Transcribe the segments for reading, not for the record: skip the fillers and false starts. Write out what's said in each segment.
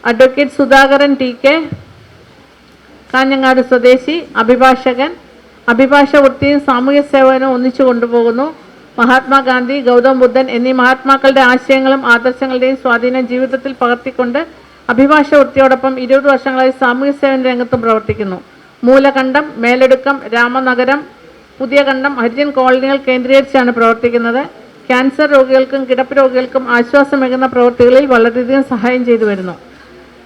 Advocate Sudhakaran T K, Kanhangad സ്വദേശി, അഭിഭാഷകൻ. അഭിഭാഷ വൃത്തിയും സാമൂഹ്യ സേവനവും ഒന്നിച്ചു കൊണ്ടുപോകുന്നു. മഹാത്മാഗാന്ധി, ഗൗതം ബുദ്ധൻ എന്നീ മഹാത്മാക്കളുടെ ആശയങ്ങളും ആദർശങ്ങളുടെയും സ്വാധീനം ജീവിതത്തിൽ പകർത്തിക്കൊണ്ട് അഭിഭാഷ വൃത്തിയോടൊപ്പം 20 വർഷങ്ങളായി സാമൂഹ്യ സേവന രംഗത്തും പ്രവർത്തിക്കുന്നു. മൂലകണ്ഠം, മേലെടുക്കം, രാമനഗരം, പുതിയ കണ്ടം, ഹരിജൻ കോളനികൾ കേന്ദ്രീകരിച്ചാണ് പ്രവർത്തിക്കുന്നത്. ക്യാൻസർ രോഗികൾക്കും കിടപ്പ് രോഗികൾക്കും ആശ്വാസമേകുന്ന പ്രവൃത്തികളിൽ വളരെയധികം സഹായം ചെയ്തു വരുന്നു.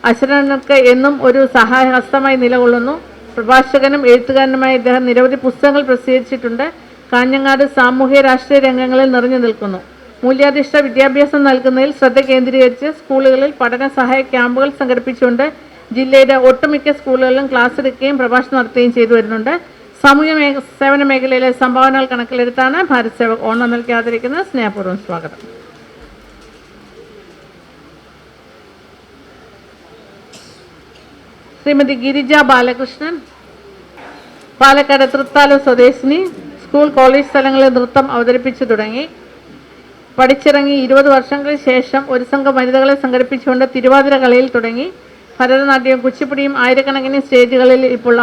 അശരണർക്ക് എന്നും ഒരു സഹായഹസ്തമായി നിലകൊള്ളുന്നു. പ്രഭാഷകനും എഴുത്തുകാരനുമായ ഇദ്ദേഹം നിരവധി പുസ്തകങ്ങൾ പ്രസിദ്ധീകരിച്ചിട്ടുണ്ട്. കാഞ്ഞങ്ങാട് സാമൂഹ്യ രാഷ്ട്രീയ രംഗങ്ങളിൽ നിറഞ്ഞു നിൽക്കുന്നു. മൂല്യാധിഷ്ഠ വിദ്യാഭ്യാസം നൽകുന്നതിൽ ശ്രദ്ധ കേന്ദ്രീകരിച്ച് സ്കൂളുകളിൽ പഠന സഹായ ക്യാമ്പുകൾ സംഘടിപ്പിച്ചുകൊണ്ട് ജില്ലയുടെ ഒട്ടുമിക്ക സ്കൂളുകളിലും ക്ലാസ് എടുക്കുകയും പ്രഭാഷണം നടത്തുകയും ചെയ്തു വരുന്നുണ്ട്. സാമൂഹ്യ സേവന മേഖലയിലെ സംഭാവനകൾ കണക്കിലെടുത്താണ് ഭാരത് സേവക് ഓണം നൽകി ആദരിക്കുന്നത്. സ്നേഹപൂർവ്വം സ്വാഗതം. ശ്രീമതി ഗിരിജ ബാലകൃഷ്ണൻ, പാലക്കാട് തൃത്താലം സ്വദേശിനി. സ്കൂൾ കോളേജ് സ്ഥലങ്ങളിൽ നൃത്തം അവതരിപ്പിച്ചു തുടങ്ങി. പഠിച്ചിറങ്ങി 20 വർഷങ്ങൾക്ക് ശേഷം ഒരു സംഘം വനിതകളെ സംഘടിപ്പിച്ചുകൊണ്ട് തിരുവാതിര കളിയിൽ തുടങ്ങി. ഭരതനാട്യവും കുച്ചിപ്പുടിയും ആയിരക്കണക്കിന് സ്റ്റേജുകളിൽ ഇപ്പോൾ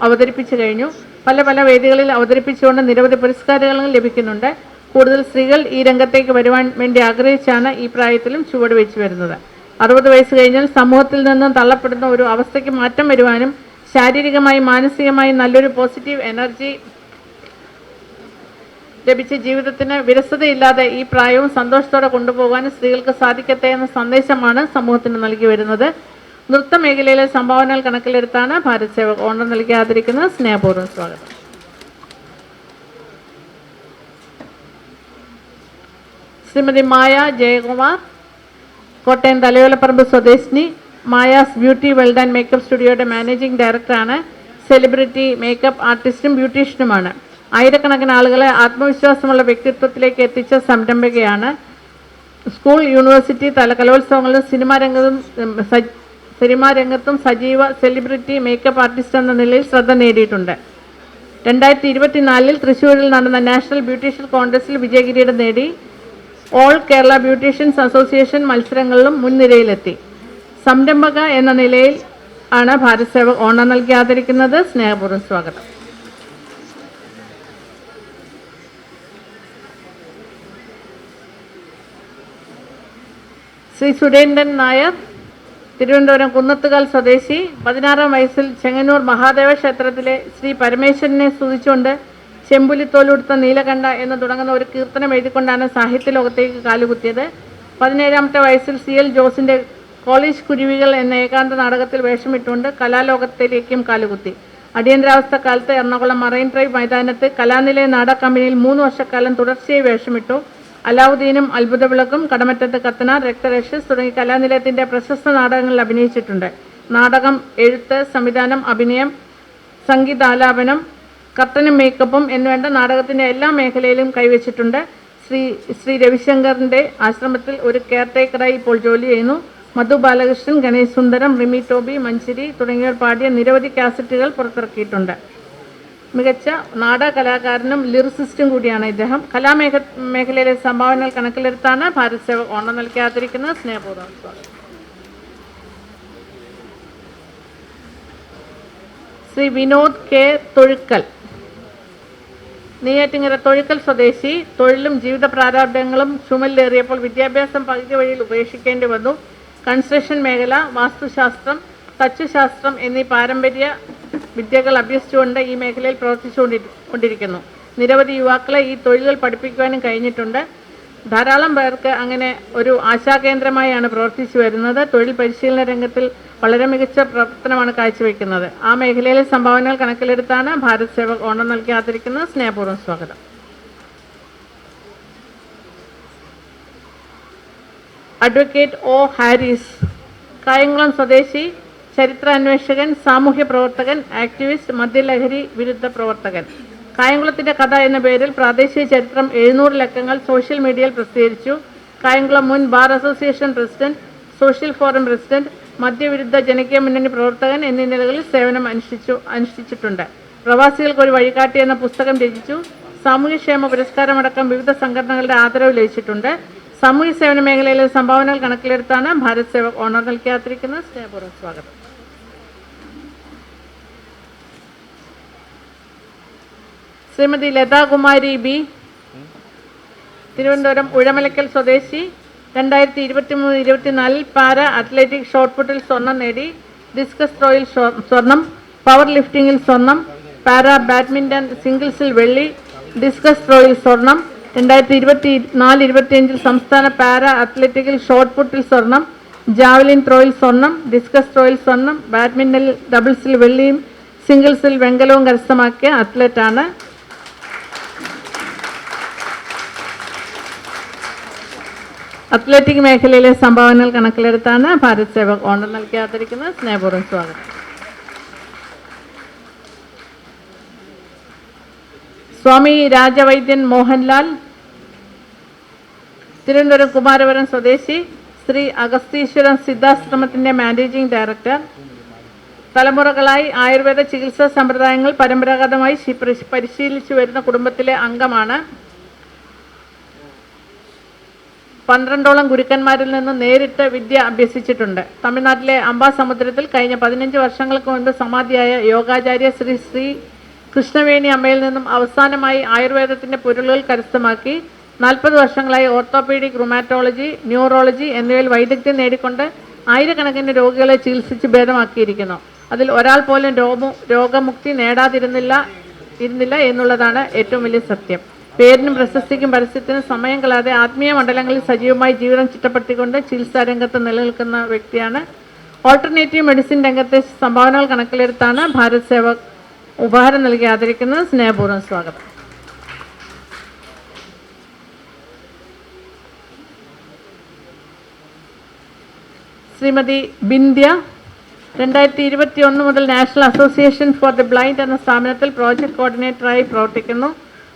അവതരിപ്പിച്ചു കഴിഞ്ഞു. പല വേദികളിൽ അവതരിപ്പിച്ചുകൊണ്ട് നിരവധി പുരസ്കാരങ്ങളും ലഭിക്കുന്നുണ്ട്. കൂടുതൽ സ്ത്രീകൾ ഈ രംഗത്തേക്ക് വരുവാൻ വേണ്ടി ആഗ്രഹിച്ചാണ് ഈ പ്രായത്തിലും ചുവട് വെച്ച് വരുന്നത്. 60 വയസ്സ് കഴിഞ്ഞാൽ സമൂഹത്തിൽ നിന്നും തള്ളപ്പെടുന്ന ഒരു അവസ്ഥയ്ക്ക് മാറ്റം വരുവാനും ശാരീരികമായി മാനസികമായി നല്ലൊരു പോസിറ്റീവ് എനർജി ലഭിച്ച ജീവിതത്തിന് വിരസതയില്ലാതെ ഈ പ്രായവും സന്തോഷത്തോടെ കൊണ്ടുപോകാനും സ്ത്രീകൾക്ക് സാധിക്കട്ടെ എന്ന സന്ദേശമാണ് സമൂഹത്തിന് നൽകി വരുന്നത്. നൃത്ത മേഖലയിലെ സംഭാവനകൾ കണക്കിലെടുത്താണ് ഭാരത് സേവക് ഓണം നൽകി ആദരിക്കുന്നത്. സ്നേഹപൂർവ്വം സ്വാഗതം. ശ്രീമതി മായ ജയകുമാർ, കോട്ടയം തലയോലപ്പറമ്പ് സ്വദേശിനി. Maya's beauty world and makeup സ്റ്റുഡിയോയുടെ മാനേജിംഗ് ഡയറക്ടറാണ്. സെലിബ്രിറ്റി മേക്കപ്പ് ആർട്ടിസ്റ്റും ബ്യൂട്ടീഷ്യനുമാണ്. ആയിരക്കണക്കിന് ആളുകളെ ആത്മവിശ്വാസമുള്ള വ്യക്തിത്വത്തിലേക്ക് എത്തിച്ച സംരംഭകയാണ്. സ്കൂൾ, യൂണിവേഴ്സിറ്റി തല കലോത്സവങ്ങളിലും സിനിമാ രംഗത്തും സജീവ സെലിബ്രിറ്റി മേക്കപ്പ് ആർട്ടിസ്റ്റ് എന്ന നിലയിൽ ശ്രദ്ധ നേടിയിട്ടുണ്ട്. 2024 തൃശ്ശൂരിൽ നടന്ന നാഷണൽ ബ്യൂട്ടീഷ്യൻ കോൺടെസ്റ്റിൽ വിജയകിരീടം നേടി. ഓൾ കേരള ബ്യൂട്ടീഷ്യൻസ് അസോസിയേഷൻ മത്സരങ്ങളിലും മുൻനിരയിലെത്തി. സംരംഭക എന്ന നിലയിൽ ആണ് ഭാരത് സേവക് ഓണം നൽകി ആദരിക്കുന്നത്. സ്നേഹപൂർവ്വം സ്വാഗതം. ശ്രീ സുരേന്ദ്രൻ നായർ, തിരുവനന്തപുരം കുന്നത്തുകാൽ സ്വദേശി. 16-ാം വയസ്സിൽ ചെങ്ങന്നൂർ മഹാദേവ ക്ഷേത്രത്തിലെ ശ്രീ പരമേശ്വരനെ സ്തുതിച്ചുകൊണ്ട് ചെമ്പുലിത്തോലുടുത്ത നീലകണ്ഠ എന്ന് തുടങ്ങുന്ന ഒരു കീർത്തനം എഴുതിക്കൊണ്ടാണ് സാഹിത്യ ലോകത്തേക്ക് കാലുകുത്തിയത്. 17-ാമത്തെ വയസ്സിൽ CL ജോസിൻ്റെ കോളേജ് കുരുവികൾ എന്ന ഏകാന്ത നാടകത്തിൽ വേഷമിട്ടുകൊണ്ട് കലാലോകത്തിലേക്കും കാലുകുത്തി. അടിയന്തരാവസ്ഥ കാലത്ത് എറണാകുളം മറൈൻ ഡ്രൈവ് മൈതാനത്ത് കലാനിലയ നാടക കമ്പനിയിൽ 3 വർഷക്കാലം തുടർച്ചയായി വേഷമിട്ടു. അലാവുദ്ദീനും അത്ഭുതവിളക്കും, കടമറ്റത്ത് കത്തനാർ, രക്തരക്ഷസ് തുടങ്ങി കലാനിലയത്തിൻ്റെ പ്രശസ്ത നാടകങ്ങളിൽ അഭിനയിച്ചിട്ടുണ്ട്. നാടകം, എഴുത്ത്, സംവിധാനം, അഭിനയം, സംഗീതാലാപനം, കർട്ടനും മേക്കപ്പും എന്നുവേണ്ട നാടകത്തിൻ്റെ എല്ലാ മേഖലയിലും കൈവച്ചിട്ടുണ്ട്. ശ്രീ രവിശങ്കറിൻ്റെ ആശ്രമത്തിൽ ഒരു കെയർടേക്കറായി ഇപ്പോൾ ജോലി ചെയ്യുന്നു. മധു ബാലകൃഷ്ണൻ, ഗണേശ് സുന്ദരം, റിമി ടോബി, മഞ്ചരി തുടങ്ങിയവർ പാടിയ നിരവധി കാസറ്റുകൾ പുറത്തിറക്കിയിട്ടുണ്ട്. മികച്ച നാടക കലാകാരനും ലിറിസിസ്റ്റും കൂടിയാണ് ഇദ്ദേഹം. മേഖലയിലെ സംഭാവനകൾ കണക്കിലെടുത്താണ് ഭാരത് സേവക് ഓണം നൽകി ആദരിക്കുന്നത്. സ്നേഹപൂർവ്വം സ്വാഗതം. ശ്രീ വിനോദ് കെ തൊഴുക്കൽ, നെയ്യാറ്റിങ്ങര തൊഴുക്കൽ സ്വദേശി. തൊഴിലും ജീവിത പ്രാരാബ്ധങ്ങളും ചുമലിലേറിയപ്പോൾ വിദ്യാഭ്യാസം പകുതി വഴിയിൽ ഉപേക്ഷിക്കേണ്ടി വന്നു. കൺസ്ട്രക്ഷൻ മേഖല, വാസ്തുശാസ്ത്രം, തച്ചുശാസ്ത്രം എന്നീ പാരമ്പര്യ വിദ്യകൾ അഭ്യസിച്ചുകൊണ്ട് ഈ മേഖലയിൽ പ്രവർത്തിച്ചുകൊണ്ടിരിക്കുന്നു. നിരവധി യുവാക്കളെ ഈ തൊഴിലുകൾ പഠിപ്പിക്കുവാനും കഴിഞ്ഞിട്ടുണ്ട്. ധാരാളം പേർക്ക് അങ്ങനെ ഒരു ആശാകേന്ദ്രമായാണ് പ്രവർത്തിച്ചു വരുന്നത്. തൊഴിൽ പരിശീലന രംഗത്തിൽ വളരെ മികച്ച പ്രവർത്തനമാണ് കാഴ്ചവെക്കുന്നത്. ആ മേഖലയിലെ സംഭാവനകൾ കണക്കിലെടുത്താണ് ഭാരത് സേവക് ഓണം നൽകി ആദരിക്കുന്നത്. സ്നേഹപൂർവ്വം സ്വാഗതം. അഡ്വക്കേറ്റ് ഒ ഹാരിസ്, കായംകുളം സ്വദേശി. ചരിത്രാന്വേഷകൻ, സാമൂഹ്യ പ്രവർത്തകൻ, ആക്ടിവിസ്റ്റ്, മദ്യലഹരി വിരുദ്ധ പ്രവർത്തകൻ. കായംകുളത്തിൻ്റെ കഥ എന്ന പേരിൽ പ്രാദേശിക ചരിത്രം 700 ലക്കങ്ങൾ സോഷ്യൽ മീഡിയയിൽ പ്രസിദ്ധീകരിച്ചു. കായംകുളം മുൻ bar association president, social forum president, മദ്യവിരുദ്ധ ജനകീയ മുന്നണി പ്രവർത്തകൻ എന്നീ നിലകളിൽ സേവനം അനുഷ്ഠിച്ചിട്ടുണ്ട്. പ്രവാസികൾക്ക് ഒരു വഴികാട്ടി എന്ന പുസ്തകം രചിച്ചു. സാമൂഹ്യക്ഷേമ പുരസ്കാരമടക്കം വിവിധ സംഘടനകളുടെ ആദരവ് ലഭിച്ചിട്ടുണ്ട്. സാമൂഹ്യ സേവന മേഖലയിലെ സംഭാവനകൾ കണക്കിലെടുത്താണ് ഭാരത് സേവക് ഓണർ നൽകിയാത്തിരിക്കുന്നത്. സ്നേഹപൂർവ്വം സ്വാഗതം. ശ്രീമതി ലതാകുമാരി ബി, തിരുവനന്തപുരം ഉഴമലക്കൽ സ്വദേശി, 2023-24 പാര അത്ലറ്റിക് ഷോട്ട് പുട്ടിൽ സ്വർണം നേടി. ഡിസ്കസ് ത്രോയിൽ സ്വർണം, പവർ ലിഫ്റ്റിംഗിൽ സ്വർണം, പാര ബാഡ്മിൻ്റൺ സിംഗിൾസിൽ വെള്ളി, ഡിസ്കസ് ത്രോയിൽ സ്വർണം. 2024-25 സംസ്ഥാന പാര അത്ലറ്റിക്കിൽ ഷോട്ട് പുട്ടിൽ സ്വർണം, ജാവലിൻ ത്രോയിൽ സ്വർണം, ഡിസ്കസ് ത്രോയിൽ സ്വർണം, ബാഡ്മിൻ്റൺ ഡബിൾസിൽ വെള്ളിയും സിംഗിൾസിൽ വെങ്കലവും കരസ്ഥമാക്കിയ അത്ലറ്റാണ്. അത്ലറ്റിക് മേഖലയിലെ സംഭാവനകൾ കണക്കിലെടുത്താണ് ഭാരത് സേവക് ഓണർ നൽകിയാതിരിക്കുന്നത്. സ്നേഹപൂർവ്വം സ്വാഗതം. സ്വാമി രാജവൈദ്യൻ മോഹൻലാൽ, തിരുവനന്തപുരം കുമാരപുരം സ്വദേശി, ശ്രീ അഗസ്തീശ്വരം സിദ്ധാശ്രമത്തിൻ്റെ മാനേജിംഗ് ഡയറക്ടർ. തലമുറകളായി ആയുർവേദ ചികിത്സാ സമ്പ്രദായങ്ങൾ പരമ്പരാഗതമായി പരിശീലിച്ചു വരുന്ന കുടുംബത്തിലെ അംഗമാണ്. 12ഓളം ഗുരുക്കന്മാരിൽ നിന്ന് നേരിട്ട് വിദ്യ അഭ്യസിച്ചിട്ടുണ്ട്. തമിഴ്നാട്ടിലെ അംബാസമുദ്രത്തിൽ കഴിഞ്ഞ 15 വർഷങ്ങൾക്ക് മുൻപ് സമാധിയായ യോഗാചാര്യ ശ്രീ കൃഷ്ണവേണി അമ്മയിൽ നിന്നും അവസാനമായി ആയുർവേദത്തിൻ്റെ പൊരുളുകൾ കരസ്ഥമാക്കി 40 വർഷങ്ങളായി ഓർത്തോപീഡിക്, റുമാറ്റോളജി, ന്യൂറോളജി എന്നിവയിൽ വൈദഗ്ധ്യം നേടിക്കൊണ്ട് ആയിരക്കണക്കിന് രോഗികളെ ചികിത്സിച്ച് ഭേദമാക്കിയിരിക്കുന്നു. അതിൽ ഒരാൾ പോലും രോഗമുക്തി നേടാതിരുന്നില്ല എന്നുള്ളതാണ് ഏറ്റവും വലിയ സത്യം. പേരിനും പ്രശസ്തിക്കും പരസ്യത്തിനും സമയം കളയാതെ ആത്മീയ മണ്ഡലങ്ങളിൽ സജീവമായി ജീവിതം ചിട്ടപ്പെടുത്തിക്കൊണ്ട് ചികിത്സാ രംഗത്ത് നിലനിൽക്കുന്ന വ്യക്തിയാണ്. ഓൾട്ടർനേറ്റീവ് മെഡിസിൻ രംഗത്തെ സംഭാവനകൾ കണക്കിലെടുത്താണ് ഭാരത് സേവക് ഉപഹാരം നൽകി ആദരിക്കുന്നത്. സ്നേഹപൂർവ്വം സ്വാഗതം. ശ്രീമതി ബിന്ധ്യ, 2021 മുതൽ national association for the blind എന്ന സ്ഥാപനത്തിൽ പ്രോജക്ട് കോർഡിനേറ്ററായി പ്രവർത്തിക്കുന്നു.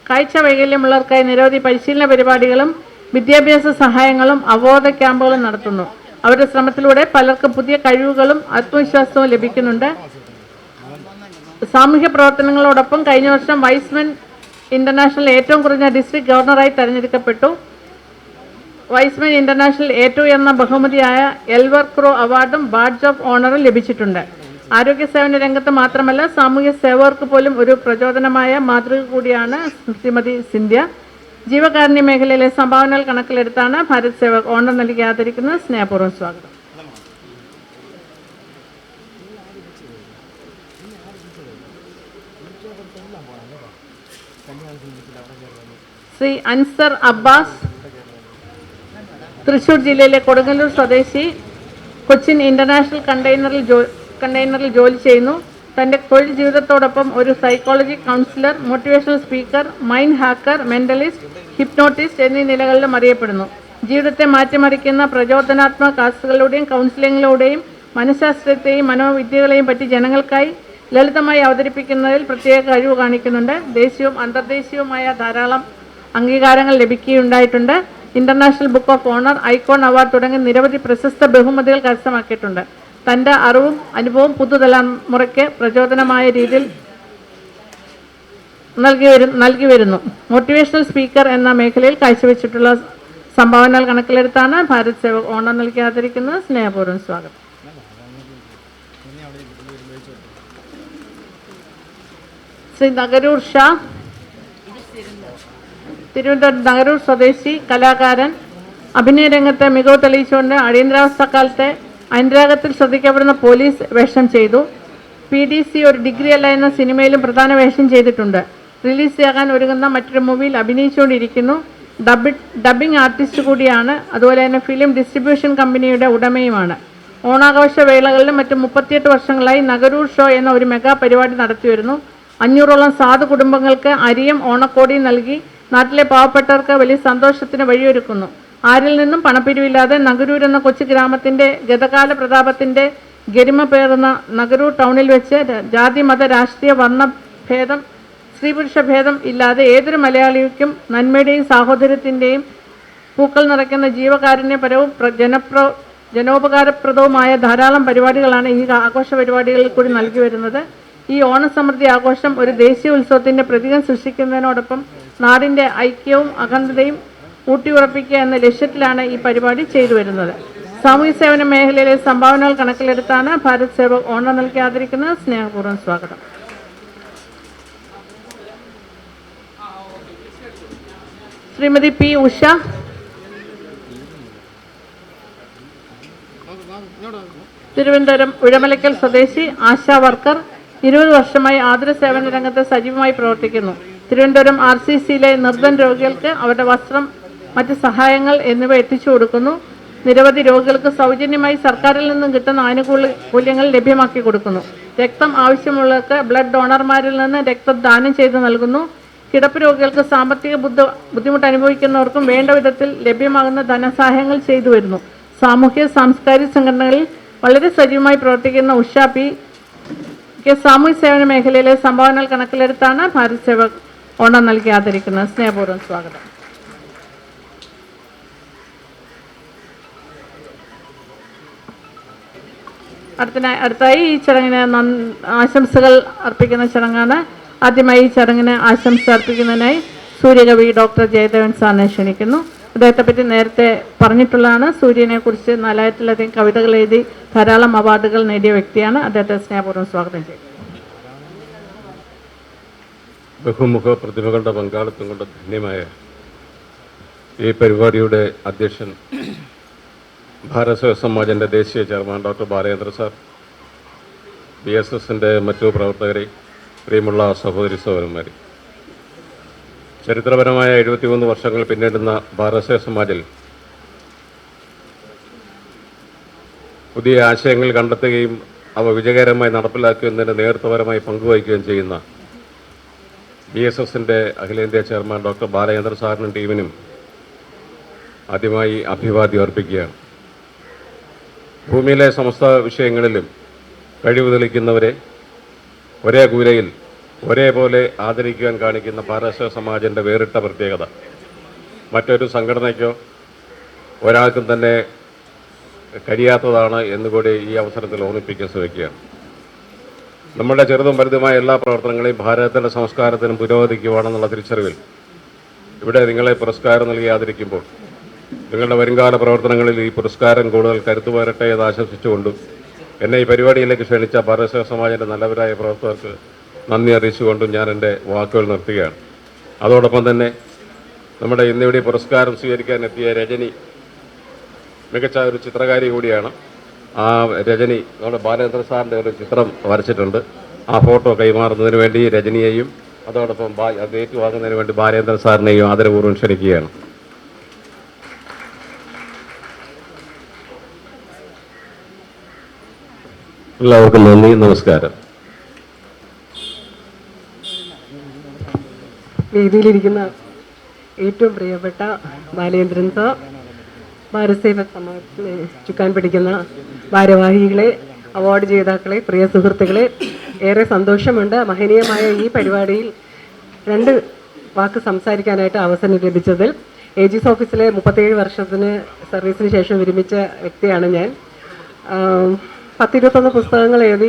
കാഴ്ച വൈകല്യമുള്ളവർക്കായി നിരവധി പരിശീലന പരിപാടികളും വിദ്യാഭ്യാസ സഹായങ്ങളും അവബോധ ക്യാമ്പുകളും നടത്തുന്നു. അവരുടെ ശ്രമത്തിലൂടെ പലർക്കും പുതിയ കഴിവുകളും ആത്മവിശ്വാസവും ലഭിക്കുന്നുണ്ട്. സാമൂഹ്യ പ്രവർത്തനങ്ങളോടൊപ്പം കഴിഞ്ഞ വർഷം വൈസ്മെൻ ഇന്റർനാഷണൽ ഏറ്റവും കുറഞ്ഞ ഡിസ്ട്രിക്ട് ഗവർണറായി തെരഞ്ഞെടുക്കപ്പെട്ടു. വൈസ്മെൻ ഇന്റർനാഷണൽ ഏറ്റവും ഉയർന്ന ബഹുമതിയായ എൽവർ ക്രോ അവാർഡും ബാഡ്ജ് ഓഫ് ഓണറും ലഭിച്ചിട്ടുണ്ട്. ആരോഗ്യ സേവന രംഗത്ത് മാത്രമല്ല സാമൂഹ്യ സേവകർക്ക് പോലും ഒരു പ്രചോദനമായ മാതൃക കൂടിയാണ് ശ്രീമതി സിന്ധ്യ. ജീവകാരുണ്യ മേഖലയിലെ സംഭാവനകൾ കണക്കിലെടുത്താണ് ഭാരത് സേവക് ഓണർ നൽകി ആദരിക്കുന്നത്. സ്നേഹപൂർവ്വം സ്വാഗതം. ശ്രീ അൻസർ അബ്ബാസ്, തൃശൂർ ജില്ലയിലെ കൊടുങ്ങല്ലൂർ സ്വദേശി, കൊച്ചിൻ ഇന്റർനാഷണൽ കണ്ടെയ്നറിൽ ജോലി ചെയ്യുന്നു. തൻ്റെ തൊഴിൽ ജീവിതത്തോടൊപ്പം ഒരു psychology councillor, motivational speaker, mind hacker, mentalist, hypnotist എന്നീ നിലകളിലും അറിയപ്പെടുന്നു. ജീവിതത്തെ മാറ്റിമറിക്കുന്ന പ്രചോദനാത്മക ക്ലാസുകളിലൂടെയും കൗൺസിലിങ്ങിലൂടെയും മനഃശാസ്ത്രത്തെയും മനോവിദ്യകളെയും പറ്റി ജനങ്ങൾക്കായി ലളിതമായി അവതരിപ്പിക്കുന്നതിൽ പ്രത്യേക കഴിവ് കാണിക്കുന്നുണ്ട്. ദേശീയവും അന്തർദേശീയവുമായ ധാരാളം അംഗീകാരങ്ങൾ ലഭിക്കുകയുണ്ടായിട്ടുണ്ട്. International book of honour, icon award തുടങ്ങി നിരവധി പ്രശസ്ത ബഹുമതികൾ കരസ്ഥമാക്കിയിട്ടുണ്ട്. തൻ്റെ അറിവും അനുഭവവും പുതുതലമുറയ്ക്ക് പ്രചോദനമായ രീതിയിൽ നൽകി വരുന്നു. മോട്ടിവേഷണൽ സ്പീക്കർ എന്ന മേഖലയിൽ കാഴ്ചവെച്ചിട്ടുള്ള സംഭാവനകൾ കണക്കിലെടുത്താണ് ഭാരത് സേവക് ഓണർ നൽകി ആദരിക്കുന്നത്. സ്നേഹപൂർവ്വം സ്വാഗതം. ശ്രീ നഗരൂർ ഷാ, തിരുവനന്തപുരം നഗരൂർ സ്വദേശി, കലാകാരൻ, അഭിനയ രംഗത്ത് മികവ് തെളിയിച്ചുകൊണ്ട് അടിയന്തരാവസ്ഥക്കാലത്തെ അനുരാഗത്തിൽ ശ്രദ്ധിക്കപ്പെടുന്ന പോലീസ് വേഷം ചെയ്തു. PDC ഒരു ഡിഗ്രി അല്ല എന്ന സിനിമയിലും പ്രധാന വേഷം ചെയ്തിട്ടുണ്ട്. റിലീസാകാൻ ഒരുങ്ങുന്ന മറ്റൊരു മൂവിയിൽ അഭിനയിച്ചുകൊണ്ടിരിക്കുന്നു. ഡബ്ബിംഗ് ആർട്ടിസ്റ്റ് കൂടിയാണ്. അതുപോലെ തന്നെ ഫിലിം ഡിസ്ട്രിബ്യൂഷൻ കമ്പനിയുടെ ഉടമയുമാണ്. ഓണാഘോഷ വേളകളിലും മറ്റും 38 വർഷങ്ങളായി നഗരൂർ ഷോ എന്ന ഒരു മെഗാ പരിപാടി നടത്തിവരുന്നു. 500ഓളം സാധു കുടുംബങ്ങൾക്ക് അരിയും ഓണക്കോടിയും നൽകി നാട്ടിലെ പാവപ്പെട്ടവർക്ക് വലിയ സന്തോഷത്തിന് വഴിയൊരുക്കുന്നു. ആരിൽ നിന്നും പണപ്പിരിവില്ലാതെ നഗരൂർ എന്ന കൊച്ചു ഗ്രാമത്തിൻ്റെ ഗതകാല പ്രതാപത്തിൻ്റെ ഗരിമ പേറുന്ന നഗരൂർ ടൗണിൽ വെച്ച് ജാതി മത രാഷ്ട്രീയ വർണ്ണഭേദം സ്ത്രീ പുരുഷ ഭേദം ഇല്ലാതെ ഏതൊരു മലയാളിക്കും നന്മയുടെയും സാഹോദര്യത്തിൻ്റെയും പൂക്കൾ നിറയ്ക്കുന്ന ജീവകാരുണ്യപരവും ജനോപകാരപ്രദവുമായ ധാരാളം പരിപാടികളാണ് ഈ ആഘോഷ പരിപാടികളിൽ കൂടി നൽകി വരുന്നത്. ഈ ഓണസമൃദ്ധി ആഘോഷം ഒരു ദേശീയ ഉത്സവത്തിൻ്റെ പ്രതീകം സൃഷ്ടിക്കുന്നതിനോടൊപ്പം നാടിൻ്റെ ഐക്യവും അഖണ്ഡതയും ഊട്ടിയുറപ്പിക്കുക എന്ന ലക്ഷ്യത്തിലാണ് ഈ പരിപാടി ചെയ്തു വരുന്നത്. സാമൂഹ്യ സേവന മേഖലയിലെ സംഭാവനകൾ കണക്കിലെടുത്താണ് ഭാരത് സേവക് ഓണർ നൽകി ആദരിക്കുന്നത്. സ്നേഹപൂർവ്വം സ്വാഗതം. ശ്രീമതി പി ഉഷ, തിരുവനന്തപുരം ഉഴമലക്കൽ സ്വദേശി, ആശാ വർക്കർ, 20 വർഷമായി ആതുര സേവന രംഗത്ത് സജീവമായി പ്രവർത്തിക്കുന്നു. തിരുവനന്തപുരം RCCയിലെ നിർധൻ രോഗികൾക്ക് അവരുടെ വസ്ത്രം, മറ്റ് സഹായങ്ങൾ എന്നിവ എത്തിച്ചു കൊടുക്കുന്നു. നിരവധി രോഗികൾക്ക് സൗജന്യമായി സർക്കാരിൽ നിന്നും കിട്ടുന്ന ആനുകൂല്യങ്ങൾ ലഭ്യമാക്കി കൊടുക്കുന്നു. രക്തം ആവശ്യമുള്ളവർക്ക് ബ്ലഡ് ഡോണർമാരിൽ നിന്ന് രക്തം ദാനം ചെയ്ത് നൽകുന്നു. കിടപ്പ് രോഗികൾക്ക് സാമ്പത്തിക ബുദ്ധിമുട്ട് അനുഭവിക്കുന്നവർക്കും വേണ്ട വിധത്തിൽ ലഭ്യമാകുന്ന ധനസഹായങ്ങൾ ചെയ്തു വരുന്നു. സാമൂഹ്യ സാംസ്കാരിക സംഘടനകളിൽ വളരെ സജീവമായി പ്രവർത്തിക്കുന്ന ഉഷ പി സാമൂഹ്യ സേവന മേഖലയിലെ സംഭാവനകൾ കണക്കിലെടുത്താണ് ഭാരത് സേവക് ഓണർ നൽകി ആദരിക്കുന്നത്. സ്നേഹപൂർവ്വം സ്വാഗതം. അടുത്തായി ഈ ചടങ്ങിന് ആശംസകൾ അർപ്പിക്കുന്ന ചടങ്ങാണ്. ആദ്യമായി ഈ ചടങ്ങിന് ആശംസ അർപ്പിക്കുന്നതിനായി സൂര്യകവി ഡോക്ടർ ജയദേവൻ സാറിനെ ക്ഷണിക്കുന്നു. അദ്ദേഹത്തെ പറ്റി നേരത്തെ പറഞ്ഞിട്ടുള്ളതാണ്. സൂര്യനെ കുറിച്ച് 4000-ലധികം കവിതകൾ എഴുതി ധാരാളം അവാർഡുകൾ നേടിയ വ്യക്തിയാണ്. അദ്ദേഹത്തെ സ്നേഹപൂർവ്വം സ്വാഗതം ചെയ്യും. ബഹുമുഖ പ്രതിഭകളുടെ പങ്കാളിത്തം കൊണ്ട് ധന്യമായ ഈ പരിപാടിയുടെ അധ്യക്ഷൻ ഭാരത് സേവക് സമാജിൻ്റെ ദേശീയ ചെയർമാൻ ഡോക്ടർ ബാലേന്ദ്ര സാർ, BSSൻ്റെ മറ്റു പ്രവർത്തകരെ, പ്രിയമുള്ള സഹോദരി സഹോദരന്മാരെ, ചരിത്രപരമായ 73 വർഷങ്ങൾ പിന്നിടുന്ന ഭാരത് സേവക് സമാജിൽ പുതിയ ആശയങ്ങൾ കണ്ടെത്തുകയും അവ വിജയകരമായി നടപ്പിലാക്കുന്നതിന് നേതൃത്വപരമായി പങ്കുവഹിക്കുകയും ചെയ്യുന്ന BSSൻ്റെ അഖിലേന്ത്യാ ചെയർമാൻ ഡോക്ടർ ബാലേന്ദ്ര സാറിനും ടീമിനും ആദ്യമായി അഭിവാദ്യം അർപ്പിക്കുകയാണ്. ഭൂമിയിലെ സമസ്ത വിഷയങ്ങളിലും കഴിവ് തെളിയിക്കുന്നവരെ ഒരേ കൂലയിൽ ഒരേപോലെ ആദരിക്കുവാൻ കാണിക്കുന്ന ഭാരത് സേവക് സമാജിൻ്റെ വേറിട്ട പ്രത്യേകത മറ്റൊരു സംഘടനയ്ക്കോ ഒരാൾക്കും തന്നെ കഴിയാത്തതാണ് എന്നുകൂടി ഈ അവസരത്തിൽ ഓർമ്മിപ്പിക്കാൻ ശ്രമിക്കുകയാണ്. നമ്മുടെ ചെറുതും വലുതുമായ എല്ലാ പ്രവർത്തനങ്ങളെയും ഭാരതത്തിൻ്റെ സംസ്കാരത്തിനും പുരോഗതിക്കുവാണെന്നുള്ള തിരിച്ചറിവിൽ ഇവിടെ നിങ്ങളെ പുരസ്കാരം നൽകി ആദരിക്കുമ്പോൾ നിങ്ങളുടെ വരുംകാല പ്രവർത്തനങ്ങളിൽ ഈ പുരസ്കാരം കൂടുതൽ കരുത്തു വരട്ടെ എന്ന് ആശംസിച്ചുകൊണ്ടും എന്നെ ഈ പരിപാടിയിലേക്ക് ക്ഷണിച്ച ഭാരത് സേവക് സമാജിൻ്റെ നല്ലവരായ പ്രവർത്തകർക്ക് നന്ദി അറിയിച്ചുകൊണ്ടും ഞാൻ എൻ്റെ വാക്കുകൾ നിർത്തുകയാണ്. അതോടൊപ്പം തന്നെ നമ്മുടെ ഇന്നിവിടെ പുരസ്കാരം സ്വീകരിക്കാൻ എത്തിയ രജനി മികച്ച ഒരു ചിത്രകാരി കൂടിയാണ്. ആ രജനി നമ്മുടെ ബാലേന്ദ്ര സാറിൻ്റെ ഒരു ചിത്രം വരച്ചിട്ടുണ്ട്. ആ ഫോട്ടോ കൈമാറുന്നതിന് വേണ്ടി രജനിയെയും അതോടൊപ്പം അത് ഏറ്റുവാങ്ങുന്നതിന് വേണ്ടി ബാലേന്ദ്ര സാറിനെയും ആദരപൂർവ്വം ക്ഷണിക്കുകയാണ്. എല്ലാവർക്കും നന്ദി, നമസ്കാരം. വേദിയിലിരിക്കുന്ന ഏറ്റവും പ്രിയപ്പെട്ട ബാലേന്ദ്രൻ സാർ, ഭാരത് സേവക് സമാജിനെ ചുക്കാൻ പിടിക്കുന്ന ഭാരവാഹികളെ, അവാർഡ് ജേതാക്കളെ, പ്രിയ സുഹൃത്തുക്കളെ, ഏറെ സന്തോഷമുണ്ട് മഹനീയമായ ഈ പരിപാടിയിൽ 2 വാക്ക് സംസാരിക്കാനായിട്ട് അവസരം ലഭിച്ചതിൽ. AG's ഓഫീസിലെ 37 വർഷത്തിന് സർവീസിന് ശേഷം വിരമിച്ച വ്യക്തിയാണ് ഞാൻ. 10-21 പുസ്തകങ്ങൾ എഴുതി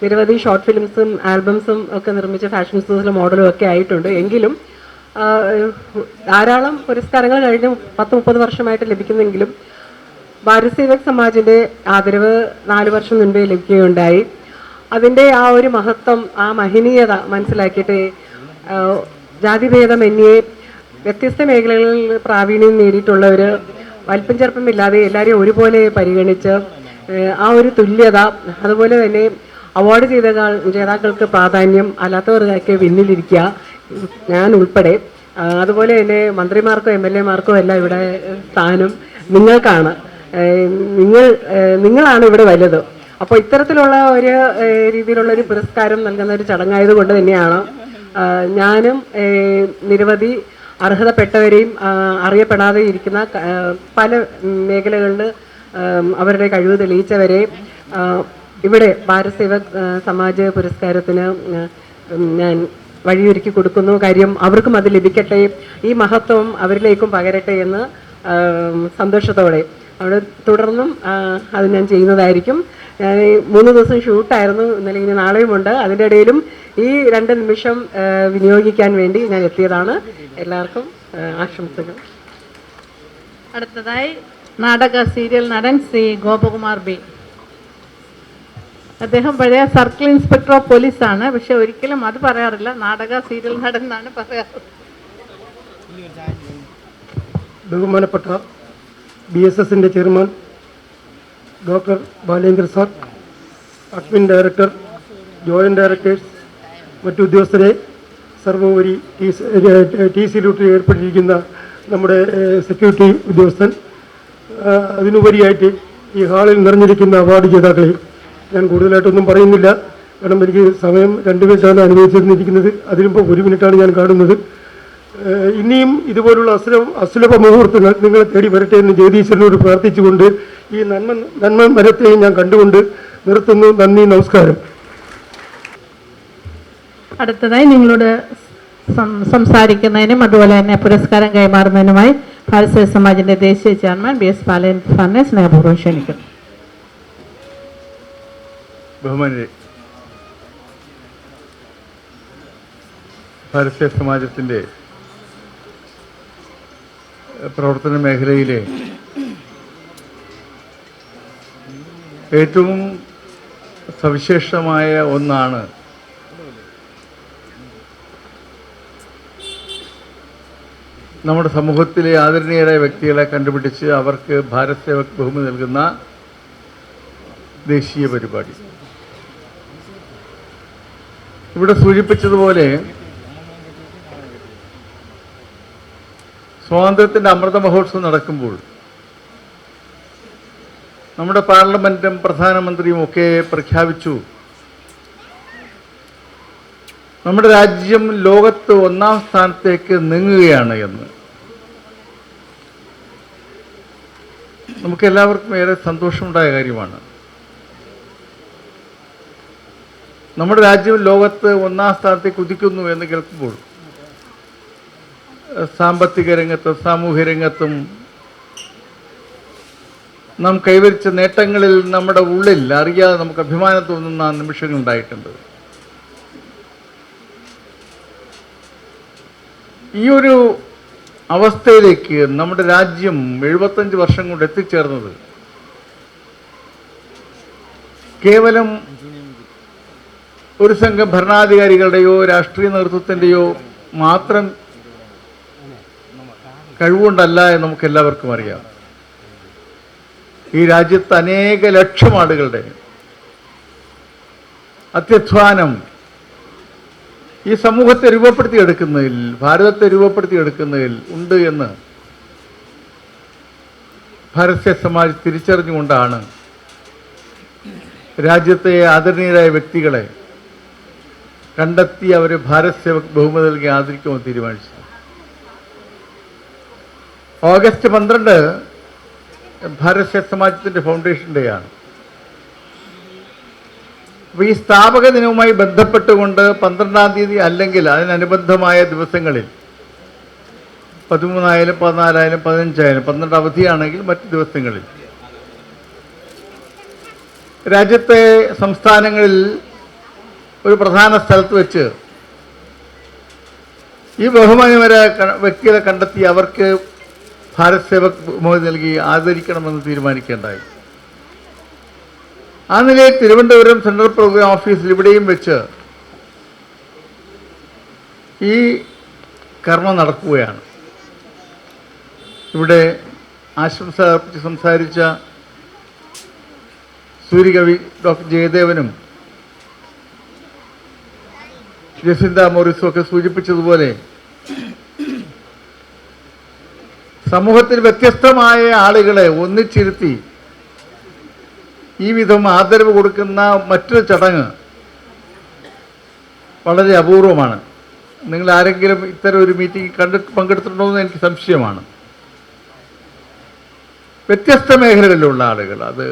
നിരവധി ഷോർട്ട് ഫിലിംസും ആൽബംസും ഒക്കെ നിർമ്മിച്ച ഫാഷൻ ഷോസിലെ മോഡലും ഒക്കെ ആയിട്ടുണ്ട്. എങ്കിലും ധാരാളം പുരസ്കാരങ്ങൾ കഴിഞ്ഞ് 10-30 വർഷമായിട്ട് ലഭിക്കുന്നെങ്കിലും ഭാരത് സേവക് സമാജിൻ്റെ ആദരവ് 4 വർഷം മുൻപേ ലഭിക്കുകയുണ്ടായി. അതിൻ്റെ ആ ഒരു മഹത്വം, ആ മഹനീയത മനസ്സിലാക്കിയിട്ട് ജാതിഭേദമന്യേ വ്യത്യസ്ത മേഖലകളിൽ പ്രാവീണ്യം നേടിയിട്ടുള്ളവർ വലിപ്പം ചെറുപ്പമില്ലാതെ എല്ലാവരെയും ഒരുപോലെ പരിഗണിച്ച് ആ ഒരു തുല്യത, അതുപോലെ തന്നെ അവാർഡ് ജേതാക്കൾക്ക് പ്രാധാന്യം, അല്ലാത്തവർക്കൊക്കെ പിന്നിലിരിക്കുക, ഞാൻ ഉൾപ്പെടെ, അതുപോലെ തന്നെ മന്ത്രിമാർക്കോ MLA-മാർക്കോ എല്ലാം ഇവിടെ സ്ഥാനം നിങ്ങൾക്കാണ്. നിങ്ങളാണ് ഇവിടെ വലുത്. അപ്പോൾ ഇത്തരത്തിലുള്ള ഒരു രീതിയിലുള്ളൊരു പുരസ്കാരം നൽകുന്ന ഒരു ചടങ്ങായതുകൊണ്ട് തന്നെയാണ് ഞാനും നിരവധി അർഹതപ്പെട്ടവരെയും അറിയപ്പെടാതെ ഇരിക്കുന്ന പല മേഖലകളിൽ അവരുടെ കഴിവ് തെളിയിച്ചവരെ ഇവിടെ ഭാരത് സേവക് സമാജ് പുരസ്കാരത്തിന് ഞാൻ വഴിയൊരുക്കി കൊടുക്കുന്നു. കാര്യം അവർക്കും അത് ലഭിക്കട്ടെ, ഈ മഹത്വം അവരിലേക്കും പകരട്ടെ എന്ന് സന്തോഷത്തോടെ അവിടെ തുടർന്നും അത് ഞാൻ ചെയ്യുന്നതായിരിക്കും. ഞാൻ 3 ദിവസം ഷൂട്ടായിരുന്നു, ഇന്നലെ ഇനി നാളെയുമുണ്ട്. അതിൻ്റെ ഇടയിലും ഈ 2 നിമിഷം വിനിയോഗിക്കാൻ വേണ്ടി ഞാൻ എത്തിയതാണ്. എല്ലാവർക്കും ആശംസകൾ. അടുത്തതായി നാടക സീരിയൽ നടൻ ശ്രീ ഗോപകുമാർ ബി. അദ്ദേഹം പഴയ സർക്കിൾ ഇൻസ്പെക്ടർ ഓഫ് പോലീസാണ്. പക്ഷെ ഒരിക്കലും അത് പറയാറില്ല, നാടക സീരിയൽ നടൻ എന്നാണ് പറയാറ്. ബഹുമാനപ്പെട്ട BSSന്റെ chairman doctor Balendra sir, admin director, joint directors, മറ്റു ഉദ്യോഗസ്ഥരെ, സർവോപരി TC ഡ്യൂട്ടിയിൽ ഏർപ്പെട്ടിരിക്കുന്ന നമ്മുടെ സെക്യൂരിറ്റി ഉദ്യോഗസ്ഥൻ, അതിനുപരിയായിട്ട് ഈ ഹാളിൽ നിറഞ്ഞിരിക്കുന്ന അവാർഡ് ജേതാക്കളെ ഞാൻ കൂടുതലായിട്ടൊന്നും പറയുന്നില്ല. കാരണം എനിക്ക് സമയം 2 മിനിറ്റാണ് അനുവദിച്ചിരുന്നിരിക്കുന്നത്. അതിലിപ്പോൾ 1 മിനിറ്റാണ് ഞാൻ കാണുന്നത്. ഇനിയും ഇതുപോലുള്ള അസുലഭ മുഹൂർത്തങ്ങൾ നിങ്ങളെ തേടി വരട്ടെ എന്ന് ജഗദീശ്വരനോട് പ്രാർത്ഥിച്ചുകൊണ്ട് ഈ നന്മ മരത്തെയും ഞാൻ കണ്ടുകൊണ്ട് നിർത്തുന്നു. നന്ദി, നമസ്കാരം. അടുത്തതായി നിങ്ങളോട് സംസാരിക്കുന്നതിനും അതുപോലെ തന്നെ പുരസ്കാരം കൈമാറുന്നതിനുമായി ഭാരതീയ സമാജിന്റെ ദേശീയ ചെയർമാൻ BS ബാലേന്ദ്ര സാറിനെ സ്നേഹപൂർവ്വം ക്ഷണിക്കുന്നു. ബഹുമാന്യരെ, ഭാരതീയ സമാജത്തിൻ്റെ പ്രവർത്തന മേഖലയിലെ ഏറ്റവും സവിശേഷമായ ഒന്നാണ് നമ്മുടെ സമൂഹത്തിലെ ആദരണീയരായ വ്യക്തികളെ കണ്ടുപിടിച്ച് അവർക്ക് ഭാരത് സേവക് ബഹുമതി നൽകുന്ന ദേശീയ പരിപാടി. ഇവിടെ സൂചിപ്പിച്ചതുപോലെ സ്വാതന്ത്ര്യത്തിൻ്റെ അമൃത മഹോത്സവം നടക്കുമ്പോൾ നമ്മുടെ പാർലമെൻറ്റും പ്രധാനമന്ത്രിയും ഒക്കെ പ്രഖ്യാപിച്ചു, നമ്മുടെ രാജ്യം ലോകത്ത് 1-ാം സ്ഥാനത്തേക്ക് നീങ്ങുകയാണ് എന്ന്. നമുക്കെല്ലാവർക്കും ഏറെ സന്തോഷമുണ്ടായ കാര്യമാണ്. നമ്മുടെ രാജ്യം ലോകത്ത് 1-ാം സ്ഥാനത്തേക്ക് കുതിക്കുന്നു എന്ന് കേൾക്കുമ്പോൾ സാമ്പത്തിക രംഗത്തും സാമൂഹ്യ രംഗത്തും നാം കൈവരിച്ച നേട്ടങ്ങളിൽ നമ്മുടെ ഉള്ളിൽ അറിയാതെ നമുക്ക് അഭിമാനം തോന്നുന്ന നിമിഷങ്ങളുണ്ടായിട്ടുണ്ട്. ഈ ഒരു അവസ്ഥയിലേക്ക് നമ്മുടെ രാജ്യം 75 വർഷം കൊണ്ട് എത്തിച്ചേർന്നത് കേവലം ഒരു സംഘം ഭരണാധികാരികളുടെയോ രാഷ്ട്രീയ നേതൃത്വത്തിൻ്റെയോ മാത്രം കഴിവുകൊണ്ടല്ല എന്ന് നമുക്ക് എല്ലാവർക്കും അറിയാം. ഈ രാജ്യത്ത് അനേക ലക്ഷം ആളുകളുടെ അത്യധ്വാനം ഈ സമൂഹത്തെ രൂപപ്പെടുത്തിയെടുക്കുന്നതിൽ, ഭാരതത്തെ രൂപപ്പെടുത്തിയെടുക്കുന്നതിൽ ഉണ്ട് എന്ന് ഭാരതീയ സമാജ് തിരിച്ചറിഞ്ഞുകൊണ്ടാണ് രാജ്യത്തെ ആദരണീയരായ വ്യക്തികളെ കണ്ടെത്തി അവരെ ഭാരത് സേവക് ബഹുമതി നൽകി ആദരിക്കുമെന്ന് തീരുമാനിച്ചു. ഓഗസ്റ്റ് 12 ഭാരതീയ സമാജത്തിൻ്റെ ഫൗണ്ടേഷൻ ഡേ ആണ്. അപ്പോൾ ഈ സ്ഥാപക ദിനവുമായി ബന്ധപ്പെട്ടുകൊണ്ട് 12-ാം തീയതി അല്ലെങ്കിൽ അതിനനുബന്ധമായ ദിവസങ്ങളിൽ 13 14 15 12 അവധിയാണെങ്കിൽ മറ്റ് ദിവസങ്ങളിൽ രാജ്യത്തെ സംസ്ഥാനങ്ങളിൽ ഒരു പ്രധാന സ്ഥലത്ത് വെച്ച് ഈ ബഹുമാന്യവരായ വ്യക്തികളെ കണ്ടെത്തി അവർക്ക് ഭാരത് സേവക് ബഹുമതി നൽകി ആദരിക്കണമെന്ന് തീരുമാനിക്കേണ്ടായി. ആ നിലയിൽ തിരുവനന്തപുരം സെൻട്രൽ പ്രോഗ്രാം ഓഫീസിൽ ഇവിടെയും വെച്ച് ഈ കർമ്മം നടക്കുകയാണ്. ഇവിടെ ആശംസ അർപ്പിച്ച് സംസാരിച്ച സൂര്യകവി ഡോക്ടർ ജയദേവനും ജസിന്ത മോറിസും ഒക്കെ സൂചിപ്പിച്ചതുപോലെ സമൂഹത്തിൽ വ്യത്യസ്തമായ ആളുകളെ ഒന്നിച്ചിരുത്തി ഈ വിധം ആദരവ് കൊടുക്കുന്ന മറ്റൊരു ചടങ്ങ് വളരെ അപൂർവമാണ്. നിങ്ങൾ ആരെങ്കിലും ഇത്തരം ഒരു മീറ്റിംഗ് പങ്കെടുത്തിട്ടുണ്ടോ എന്ന് എനിക്ക് സംശയമാണ്. വ്യത്യസ്ത മേഖലകളിലുള്ള ആളുകൾ, അത്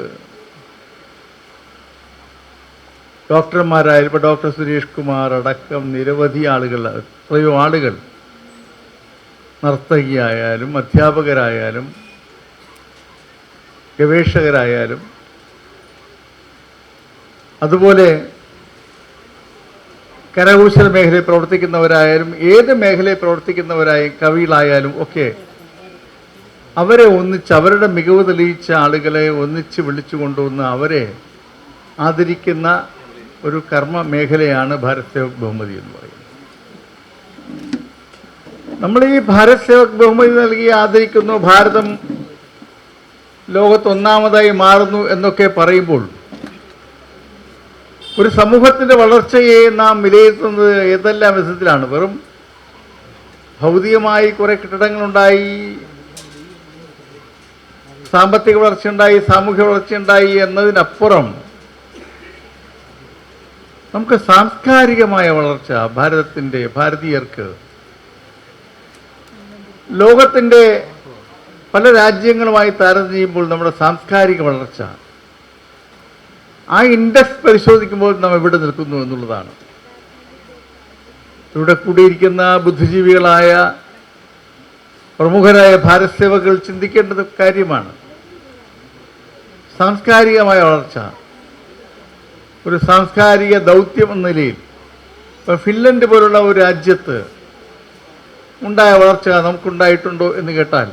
ഡോക്ടർമാരായാലും ഇപ്പോൾ ഡോക്ടർ സുരേഷ് കുമാർ അടക്കം നിരവധി ആളുകൾ, എത്രയോ ആളുകൾ, നർത്തകിയായാലും അധ്യാപകരായാലും ഗവേഷകരായാലും അതുപോലെ കരകൗശല മേഖലയിൽ പ്രവർത്തിക്കുന്നവരായാലും ഏത് മേഖലയിൽ പ്രവർത്തിക്കുന്നവരായും കവികളായാലും ഒക്കെ അവരെ ഒന്നിച്ച് അവരുടെ മികവ് തെളിയിച്ച ആളുകളെ ഒന്നിച്ച് വിളിച്ചു കൊണ്ടുവന്ന് അവരെ ആദരിക്കുന്ന ഒരു കർമ്മ മേഖലയാണ് ഭാരത് സേവക് ബഹുമതി എന്ന് പറയുന്നത്. നമ്മൾ ഈ ഭാരത് സേവക് ബഹുമതി നൽകി ആദരിക്കുന്നു, ഭാരതം ലോകത്ത് ഒന്നാമതായി മാറുന്നു എന്നൊക്കെ പറയുമ്പോൾ ഒരു സമൂഹത്തിൻ്റെ വളർച്ചയെ നാം വിലയിരുത്തുന്നത് ഏതെല്ലാം വിധത്തിലാണ്? വെറും ഭൗതികമായി കുറേ കെട്ടിടങ്ങളുണ്ടായി, സാമ്പത്തിക വളർച്ചയുണ്ടായി, സാമൂഹ്യ വളർച്ചയുണ്ടായി എന്നതിനപ്പുറം നമുക്ക് സാംസ്കാരികമായ വളർച്ച ഭാരതീയർക്ക് ലോകത്തിൻ്റെ പല രാജ്യങ്ങളുമായി താരതമ്യം ചെയ്യുമ്പോൾ നമ്മുടെ സാംസ്കാരിക വളർച്ച, ആ ഇൻഡെക്സ് പരിശോധിക്കുമ്പോൾ നാം എവിടെ നിൽക്കുന്നു എന്നുള്ളതാണ്. ഇവിടെ കൂടിയിരിക്കുന്ന ബുദ്ധിജീവികളായ പ്രമുഖരായ ഭാരത് സേവകൾ ചിന്തിക്കേണ്ടത് കാര്യമാണ്. സാംസ്കാരികമായ വളർച്ച, ഒരു സാംസ്കാരിക ദൗത്യം എന്ന നിലയിൽ ഇപ്പോൾ ഫിൻലൻഡ് പോലുള്ള ഒരു രാജ്യത്ത് ഉണ്ടായ വളർച്ച നമുക്കുണ്ടായിട്ടുണ്ടോ എന്ന് കേട്ടാൽ,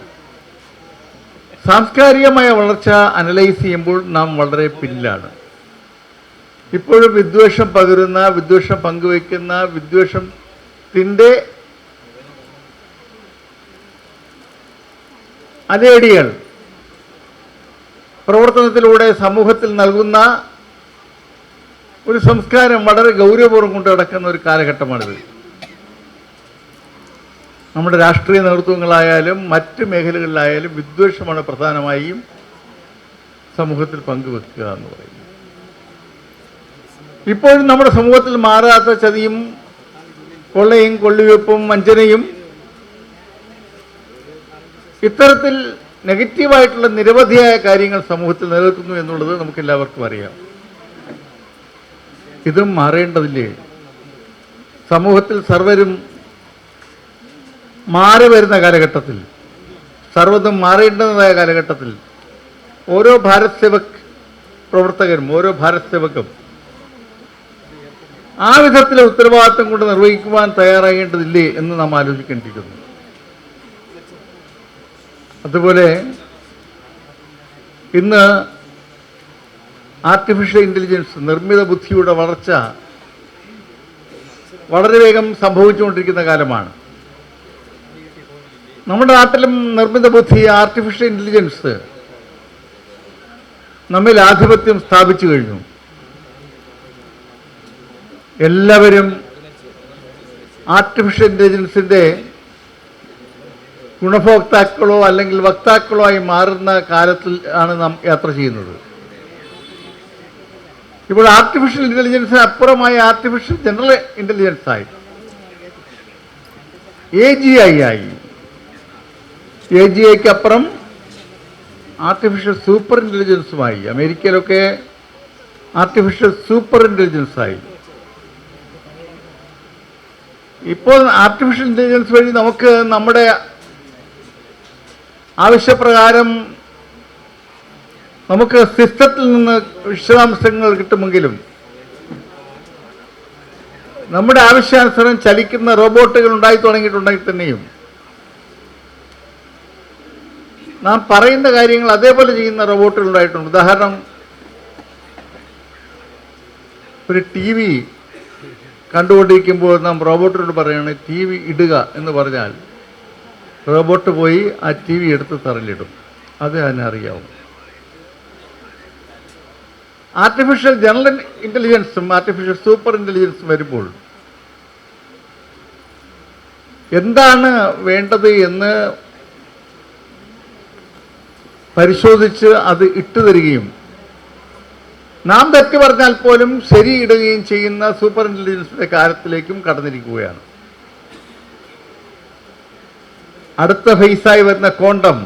സാംസ്കാരികമായ വളർച്ച അനലൈസ് ചെയ്യുമ്പോൾ നാം വളരെ പിന്നിലാണ്. ഇപ്പോഴും വിദ്വേഷം പകരുന്ന, വിദ്വേഷം പങ്കുവയ്ക്കുന്ന, വിദ്വേഷത്തിൻ്റെ അലേടികൾ പ്രവർത്തനത്തിലൂടെ സമൂഹത്തിൽ നൽകുന്ന ഒരു സംസ്കാരം വളരെ ഗൗരവപൂർവ്വം കൊണ്ട് നടക്കുന്ന ഒരു കാലഘട്ടമാണിത്. നമ്മുടെ രാഷ്ട്രീയ നേതൃത്വങ്ങളായാലും മറ്റ് മേഖലകളിലായാലും വിദ്വേഷമാണ് പ്രധാനമായും സമൂഹത്തിൽ പങ്കുവെക്കുക എന്ന് പറയുന്നത്. ഇപ്പോഴും നമ്മുടെ സമൂഹത്തിൽ മാറാത്ത ചതിയും കൊള്ളയും കൊള്ളിവെപ്പും വഞ്ചനയും ഇത്തരത്തിൽ നെഗറ്റീവായിട്ടുള്ള നിരവധിയായ കാര്യങ്ങൾ സമൂഹത്തിൽ നിലനിൽക്കുന്നു എന്നുള്ളത് നമുക്കെല്ലാവർക്കും അറിയാം. ഇതും മാറേണ്ടതില്ലേ? സമൂഹത്തിൽ സർവരും മാറി വരുന്ന കാലഘട്ടത്തിൽ, സർവ്വതും മാറേണ്ടതായ കാലഘട്ടത്തിൽ ഓരോ ഭാരത് സേവക് പ്രവർത്തകരും, ഓരോ ഭാരത് സേവകും ആ വിധത്തിലെ ഉത്തരവാദിത്വം കൊണ്ട് നിർവഹിക്കുവാൻ തയ്യാറാകേണ്ടതില്ലേ എന്ന് നാം ആലോചിക്കേണ്ടിയിരിക്കുന്നു. അതുപോലെ ഇന്ന് ആർട്ടിഫിഷ്യൽ ഇൻ്റലിജൻസ്, നിർമ്മിത ബുദ്ധിയുടെ വളർച്ച വളരെ വേഗം സംഭവിച്ചുകൊണ്ടിരിക്കുന്ന കാലമാണ്. നമ്മുടെ നാട്ടിലും നിർമ്മിത ബുദ്ധി, ആർട്ടിഫിഷ്യൽ ഇൻ്റലിജൻസ് നമ്മിൽ ആധിപത്യം സ്ഥാപിച്ചു കഴിഞ്ഞു. എല്ലാവരും ആർട്ടിഫിഷ്യൽ ഇൻ്റലിജൻസിൻ്റെ ഗുണഭോക്താക്കളോ അല്ലെങ്കിൽ വക്താക്കളോ ആയി മാറുന്ന കാലത്തിൽ ആണ് നാം യാത്ര ചെയ്യുന്നത്. ഇപ്പോൾ ആർട്ടിഫിഷ്യൽ ഇൻ്റലിജൻസിന് അപ്പുറമായി ആർട്ടിഫിഷ്യൽ ജനറൽ ഇൻ്റലിജൻസ് ആയി, AGI ആയി. AGIക്ക് അപ്പുറം ആർട്ടിഫിഷ്യൽ സൂപ്പർ ഇൻ്റലിജൻസുമായി. അമേരിക്കയിലൊക്കെ ആർട്ടിഫിഷ്യൽ സൂപ്പർ ഇൻ്റലിജൻസ് ആയി. ഇപ്പോൾ ആർട്ടിഫിഷ്യൽ ഇൻ്റലിജൻസ് വഴി നമുക്ക് നമ്മുടെ ആവശ്യപ്രകാരം നമുക്ക് സിസ്റ്റത്തിൽ നിന്ന് വിശദാംശങ്ങൾ കിട്ടുമെങ്കിലും നമ്മുടെ ആവശ്യാനുസരണം ചലിക്കുന്ന റോബോട്ടുകൾ ഉണ്ടായി തുടങ്ങിയിട്ടുണ്ടെങ്കിൽ തന്നെയും നാം പറയുന്ന കാര്യങ്ങൾ അതേപോലെ ചെയ്യുന്ന റോബോട്ടുകൾ ഉണ്ടായിട്ടുണ്ട്. ഉദാഹരണം, ഒരു TV കണ്ടുകൊണ്ടിരിക്കുമ്പോൾ നാം റോബോട്ടിനോട് പറയുകയാണ് TV ഇടുക എന്ന് പറഞ്ഞാൽ റോബോട്ട് പോയി ആ TV എടുത്ത് തറയിലിടും. അത് അതിനറിയാവും. ആർട്ടിഫിഷ്യൽ ജനറൽ ഇൻ്റലിജൻസും ആർട്ടിഫിഷ്യൽ സൂപ്പർ ഇൻ്റലിജൻസും വരുമ്പോൾ എന്താണ് വേണ്ടത് എന്ന് പരിശോധിച്ച് അത് ഇട്ടുതരികയും നാം തെറ്റ് പറഞ്ഞാൽ പോലും ശരിയിടുകയും ചെയ്യുന്ന സൂപ്പർ ഇൻ്റലിജൻസിൻ്റെ കാര്യത്തിലേക്കും കടന്നിരിക്കുകയാണ്. അടുത്ത ഫേസായി വരുന്ന ക്വാണ്ടം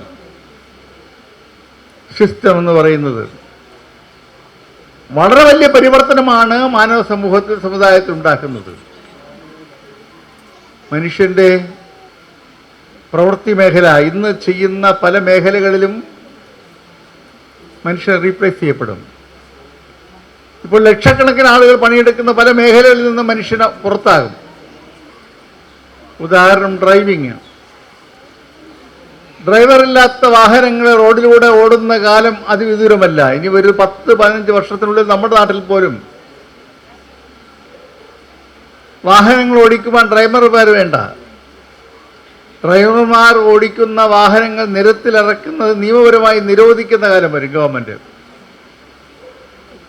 സിസ്റ്റം എന്ന് പറയുന്നത് വളരെ വലിയ പരിവർത്തനമാണ് മാനവ സമൂഹത്തിൽ, സമുദായത്തിൽ ഉണ്ടാക്കുന്നത്. മനുഷ്യൻ്റെ പ്രവൃത്തി മേഖല ഇന്ന് ചെയ്യുന്ന പല മേഖലകളിലും മനുഷ്യൻ റീപ്ലേസ് ചെയ്യപ്പെടും. ഇപ്പോൾ ലക്ഷക്കണക്കിന് ആളുകൾ പണിയെടുക്കുന്ന പല മേഖലകളിൽ നിന്ന് മനുഷ്യന് പുറത്താകും. ഉദാഹരണം, ഡ്രൈവിങ്. ഡ്രൈവറില്ലാത്ത വാഹനങ്ങൾ റോഡിലൂടെ ഓടുന്ന കാലം അതിവിദൂരമല്ല. ഇനി ഒരു 10-15 വർഷത്തിനുള്ളിൽ നമ്മുടെ നാട്ടിൽ പോലും വാഹനങ്ങൾ ഓടിക്കുവാൻ ഡ്രൈവർമാർ വേണ്ട. ഡ്രൈവർമാർ ഓടിക്കുന്ന വാഹനങ്ങൾ നിരത്തിലിറക്കുന്നത് നിയമപരമായി നിരോധിക്കുന്ന കാലം വരും ഗവൺമെൻറ്.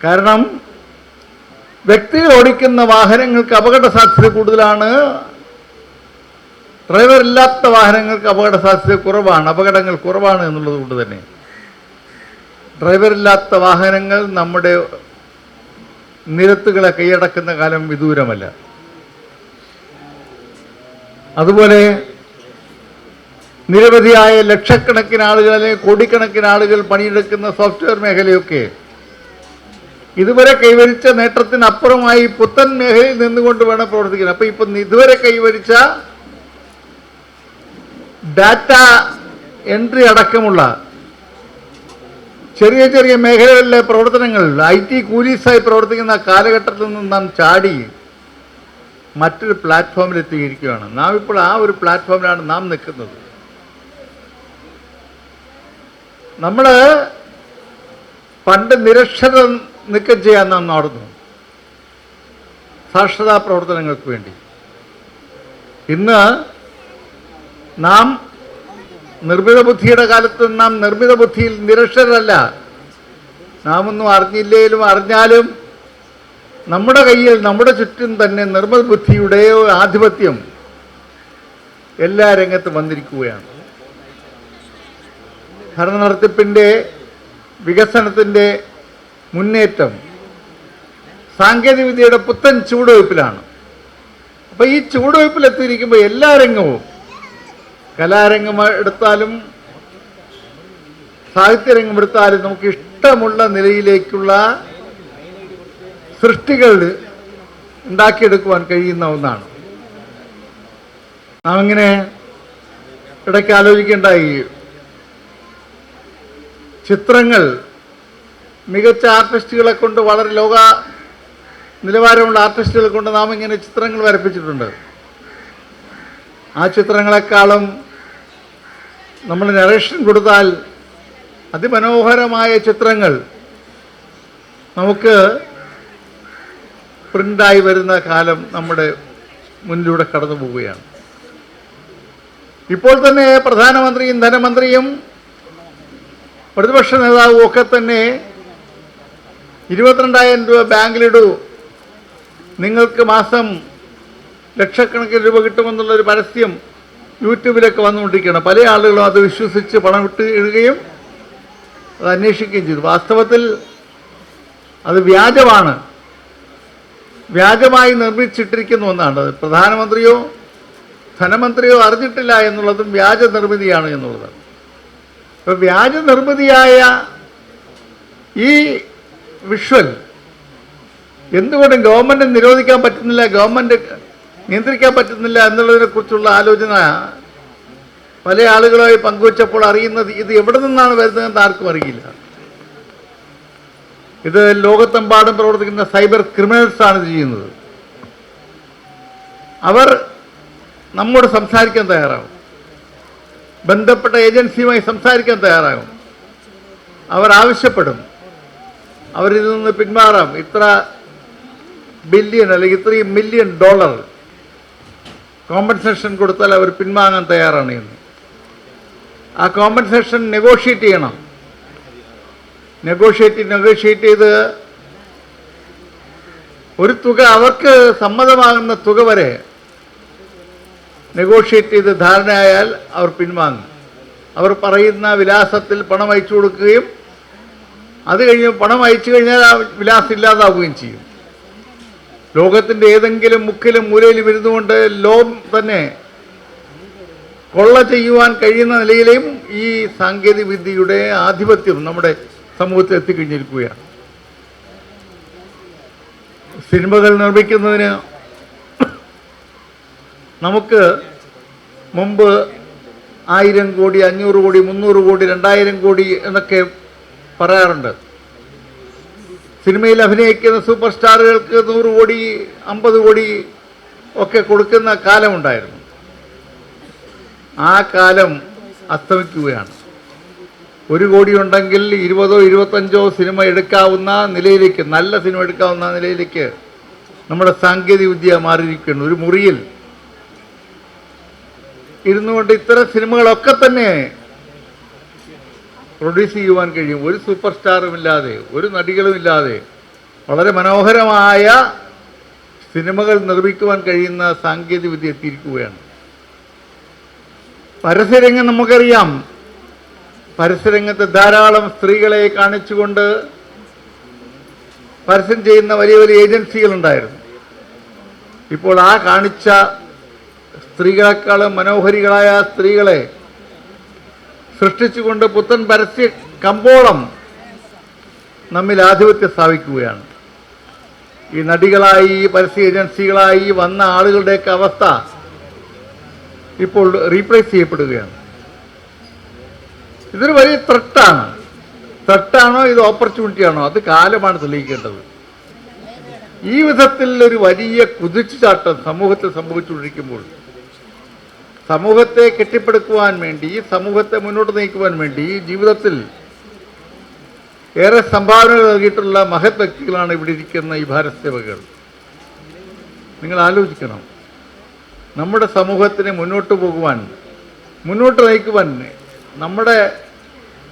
കാരണം വ്യക്തികൾ ഓടിക്കുന്ന വാഹനങ്ങൾക്ക് അപകട സാധ്യത കൂടുതലാണ്, ഡ്രൈവർ ഇല്ലാത്ത വാഹനങ്ങൾക്ക് അപകട സാധ്യത കുറവാണ്, അപകടങ്ങൾ കുറവാണ് എന്നുള്ളത് കൊണ്ട് തന്നെ ഡ്രൈവർ ഇല്ലാത്ത വാഹനങ്ങൾ നമ്മുടെ നിരത്തുകളെ കൈയടക്കുന്ന കാലം വിദൂരമല്ല. അതുപോലെ നിരവധിയായ ലക്ഷക്കണക്കിന് ആളുകൾ അല്ലെങ്കിൽ കോടിക്കണക്കിന് ആളുകൾ പണിയെടുക്കുന്ന സോഫ്റ്റ്വെയർ മേഖലയൊക്കെ ഇതുവരെ കൈവരിച്ച നേട്ടത്തിനപ്പുറമായി പുത്തൻ മേഖലയിൽ നിന്നുകൊണ്ട് വേണം പ്രവർത്തിക്കാൻ. അപ്പൊ ഇപ്പൊ ഇതുവരെ കൈവരിച്ച ഡാറ്റ എൻട്രി അടക്കമുള്ള ചെറിയ ചെറിയ മേഖലകളിലെ പ്രവർത്തനങ്ങൾ IT കൂലീസായി പ്രവർത്തിക്കുന്ന കാലഘട്ടത്തിൽ നിന്ന് നാം ചാടി മറ്റൊരു പ്ലാറ്റ്ഫോമിൽ എത്തിയിരിക്കുകയാണ്. നാം ഇപ്പോൾ ആ ഒരു പ്ലാറ്റ്ഫോമിലാണ് നാം നിൽക്കുന്നത്. നമ്മൾ പണ്ട് നിരക്ഷരത നീക്കം ചെയ്യാൻ നാം നടന്നു സാക്ഷരതാ പ്രവർത്തനങ്ങൾക്ക് വേണ്ടി. ഇന്ന് നാം നിർമ്മിത ബുദ്ധിയുടെ കാലത്ത് നാം നിർമ്മിത ബുദ്ധിയിൽ നിരക്ഷരരല്ല. നാം ഒന്നും അറിഞ്ഞില്ലേലും അറിഞ്ഞാലും നമ്മുടെ കയ്യിൽ നമ്മുടെ ചുറ്റും തന്നെ നിർമ്മിത ബുദ്ധിയുടെ ആധിപത്യം എല്ലാ രംഗത്തും വന്നിരിക്കുകയാണ്. ഭരണ നടത്തിപ്പിൻ്റെ വികസനത്തിൻ്റെ മുന്നേറ്റം സാങ്കേതികവിദ്യയുടെ പുത്തൻ ചുവടുവയ്പ്പിലാണ്. അപ്പോൾ ഈ ചുവടുവയ്പ്പിലെത്തിയിരിക്കുമ്പോൾ എല്ലാ രംഗവും, കലാരംഗം എടുത്താലും സാഹിത്യരംഗം എടുത്താലും നമുക്ക് ഇഷ്ടമുള്ള നിലയിലേക്കുള്ള സൃഷ്ടികൾ ഉണ്ടാക്കിയെടുക്കുവാൻ കഴിയുന്ന ഒന്നാണ്. നാം ഇങ്ങനെ ഇടയ്ക്ക് ആലോചിക്കേണ്ടായി, ചിത്രങ്ങൾ മികച്ച ആർട്ടിസ്റ്റുകളെ കൊണ്ട്, വളരെ ലോക നിലവാരമുള്ള ആർട്ടിസ്റ്റുകളെ കൊണ്ട് നാം ഇങ്ങനെ ചിത്രങ്ങൾ വരപ്പിച്ചിട്ടുണ്ട്. ആ ചിത്രങ്ങളെക്കാളും നമ്മൾ നറേഷൻ കൊടുത്താൽ അതിമനോഹരമായ ചിത്രങ്ങൾ നമുക്ക് പ്രിൻ്റായി വരുന്ന കാലം നമ്മുടെ മുന്നിലൂടെ കടന്നു പോവുകയാണ്. ഇപ്പോൾ തന്നെ പ്രധാനമന്ത്രിയും ധനമന്ത്രിയും പ്രതിപക്ഷ നേതാവും ഒക്കെ തന്നെ 22,000 രൂപ ബാങ്കിലിടൂ, നിങ്ങൾക്ക് മാസം ലക്ഷക്കണക്കിന് രൂപ കിട്ടുമെന്നുള്ളൊരു പരസ്യം യൂട്യൂബിലൊക്കെ വന്നുകൊണ്ടിരിക്കുകയാണ്. പല ആളുകളും അത് വിശ്വസിച്ച് പണം ഇടുകയും അത് അന്വേഷിക്കുകയും ചെയ്തു. വാസ്തവത്തിൽ അത് വ്യാജമാണ്, വ്യാജമായി നിർമ്മിച്ചിട്ടിരിക്കുന്ന ഒന്നാണ്. പ്രധാനമന്ത്രിയോ ധനമന്ത്രിയോ അറിഞ്ഞിട്ടില്ല എന്നുള്ളതും വ്യാജ നിർമ്മിതിയാണ് എന്നുള്ളതാണ്. അപ്പോൾ വ്യാജ നിർമ്മിതിയായ ഈ വിഷ്വൽ എന്തുകൊണ്ടും ഗവൺമെൻറ് നിരോധിക്കാൻ പറ്റുന്നില്ല, ഗവൺമെൻറ് നിയന്ത്രിക്കാൻ പറ്റുന്നില്ല എന്നുള്ളതിനെക്കുറിച്ചുള്ള ആലോചന പല ആളുകളുമായി പങ്കുവച്ചപ്പോൾ അറിയുന്നത് ഇത് എവിടെ നിന്നാണ് വരുന്നതെന്ന് ആർക്കും അറിയില്ല. ഇത് ലോകത്തെമ്പാടും പ്രവർത്തിക്കുന്ന സൈബർ ക്രിമിനൽസാണ് ഇത് ചെയ്യുന്നത്. അവർ നമ്മോട് സംസാരിക്കാൻ തയ്യാറാകും, ബന്ധപ്പെട്ട ഏജൻസിയുമായി സംസാരിക്കാൻ തയ്യാറാകും. അവർ ആവശ്യപ്പെടും, അവരിതിൽ നിന്ന് പിന്മാറാം, ഇത്ര ബില്യൺ അല്ലെങ്കിൽ ഇത്രയും $1 മില്യൺ കോമ്പൻസേഷൻ കൊടുത്താൽ അവർ പിൻവാങ്ങാൻ തയ്യാറാണ് എന്ന്. ആ കോമ്പൻസേഷൻ നെഗോഷിയേറ്റ് ചെയ്യണം. നെഗോഷിയേറ്റ് ചെയ്ത് ഒരു തുക, അവർക്ക് സമ്മതമാകുന്ന തുക വരെ നെഗോഷിയേറ്റ് ചെയ്ത് ധാരണയായാൽ അവർ പിൻവാങ്ങും. അവർ പറയുന്ന വിലാസത്തിൽ പണം അയച്ചു കൊടുക്കുകയും അത് കഴിഞ്ഞ് പണം അയച്ചു കഴിഞ്ഞാൽ ആ വിലാസം ഇല്ലാതാവുകയും ചെയ്യും. ലോകത്തിൻ്റെ ഏതെങ്കിലും മുക്കിലും മൂലയിലും ഇരുന്നുകൊണ്ട് ലോകം തന്നെ കൊള്ള ചെയ്യുവാൻ കഴിയുന്ന നിലയിലും ഈ സാങ്കേതിക വിദ്യയുടെ ആധിപത്യം നമ്മുടെ സമൂഹത്തിൽ എത്തിക്കഴിഞ്ഞിരിക്കുകയാണ്. സിനിമകൾ നിർമ്മിക്കുന്നതിന് നമുക്ക് മുമ്പ് 1000 കോടി, 500 കോടി, 300 കോടി, 2000 കോടി എന്നൊക്കെ പറയാറുണ്ട്. സിനിമയിൽ അഭിനയിക്കുന്ന സൂപ്പർ സ്റ്റാറുകൾക്ക് 100 കോടി, 50 കോടി ഒക്കെ കൊടുക്കുന്ന കാലമുണ്ടായിരുന്നു. ആ കാലം അസ്തമിക്കുകയാണ്. 1 കോടി ഉണ്ടെങ്കിൽ 20ഓ 25ഓ സിനിമ എടുക്കാവുന്ന നിലയിലേക്ക്, നല്ല സിനിമ എടുക്കാവുന്ന നിലയിലേക്ക് നമ്മുടെ സാങ്കേതിക വിദ്യ മാറിയിരിക്കുന്നു. ഒരു മുറിയിൽ ഇരുന്നുകൊണ്ട് ഇത്തരം സിനിമകളൊക്കെ തന്നെ പ്രൊഡ്യൂസ് ചെയ്യുവാൻ കഴിയും. ഒരു സൂപ്പർ സ്റ്റാറുമില്ലാതെ, ഒരു നടികളുമില്ലാതെ വളരെ മനോഹരമായ സിനിമകൾ നിർമ്മിക്കുവാൻ കഴിയുന്ന സാങ്കേതിക വിദ്യ എത്തിയിരിക്കുകയാണ്. പരസ്യരംഗം നമുക്കറിയാം. പരസ്യരംഗത്ത് ധാരാളം സ്ത്രീകളെ കാണിച്ചുകൊണ്ട് പരസ്യം ചെയ്യുന്ന വലിയ വലിയ ഏജൻസികളുണ്ടായിരുന്നു. ഇപ്പോൾ ആ കാണിച്ച സ്ത്രീകളെക്കാളും മനോഹരികളായ സ്ത്രീകളെ സൃഷ്ടിച്ചുകൊണ്ട് പുത്തൻ പരസ്യ കമ്പോളം നമ്മിൽ ആധിപത്യം സ്ഥാപിക്കുകയാണ്. ഈ നടികളായി, പരസ്യ ഏജൻസികളായി വന്ന ആളുകളുടെയൊക്കെ അവസ്ഥ ഇപ്പോൾ റീപ്ലേസ് ചെയ്യപ്പെടുകയാണ്. ഇതൊരു വലിയ ത്രെട്ടാണ്. ത്രെട്ടാണോ ഇത് ഓപ്പർച്യൂണിറ്റിയാണോ അത് കാലമാണ് തെളിയിക്കേണ്ടത്. ഈ വിധത്തിൽ ഒരു വലിയ കുതിച്ചുചാട്ടം സമൂഹത്തിൽ സംഭവിച്ചുകൊണ്ടിരിക്കുമ്പോൾ സമൂഹത്തെ കെട്ടിപ്പടുക്കുവാൻ വേണ്ടി, സമൂഹത്തെ മുന്നോട്ട് നയിക്കുവാൻ വേണ്ടി ജീവിതത്തിൽ ഏറെ സംഭാവനകൾ നൽകിയിട്ടുള്ള മഹത് വ്യക്തികളാണ് ഇവിടെ ഇരിക്കുന്ന ഈ ഭാരത് സേവകൾ. നിങ്ങൾ ആലോചിക്കണം, നമ്മുടെ സമൂഹത്തിനെ മുന്നോട്ട് പോകുവാൻ, മുന്നോട്ട് നയിക്കുവാൻ നമ്മുടെ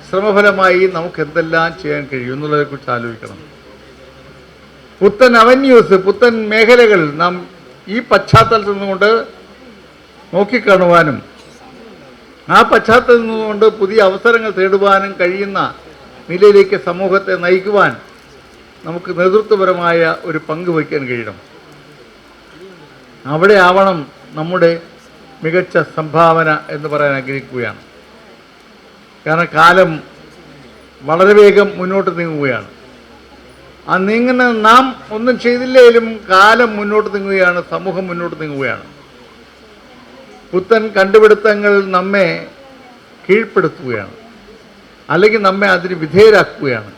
ശ്രമഫലമായി നമുക്ക് എന്തെല്ലാം ചെയ്യാൻ കഴിയും എന്നുള്ളതിനെക്കുറിച്ച് ആലോചിക്കണം. പുത്തൻ അവന്യൂസ്, പുത്തൻ മേഖലകൾ നാം ഈ പശ്ചാത്തലത്തിൽ നിന്നുകൊണ്ട് നോക്കിക്കാണുവാനും ആ പശ്ചാത്തലത്തിൽ നിന്നുകൊണ്ട് പുതിയ അവസരങ്ങൾ തേടുവാനും കഴിയുന്ന നിലയിലേക്ക് സമൂഹത്തെ നയിക്കുവാൻ നമുക്ക് നേതൃത്വപരമായ ഒരു പങ്ക് വഹിക്കാൻ കഴിയണം. അവിടെ ആവണം നമ്മുടെ മികച്ച സംഭാവന എന്ന് പറയാൻ ആഗ്രഹിക്കുകയാണ്. കാരണം കാലം വളരെ വേഗം മുന്നോട്ട് നീങ്ങുകയാണ്. ആ നീങ്ങുന്ന നാം ഒന്നും ചെയ്തില്ലെങ്കിലും കാലം മുന്നോട്ട് നീങ്ങുകയാണ്, സമൂഹം മുന്നോട്ട് നീങ്ങുകയാണ്. പുത്തൻ കണ്ടുപിടുത്തങ്ങൾ നമ്മെ കീഴ്പ്പെടുത്തുകയാണ്, അല്ലെങ്കിൽ നമ്മെ അതിന് വിധേയരാക്കുകയാണ്.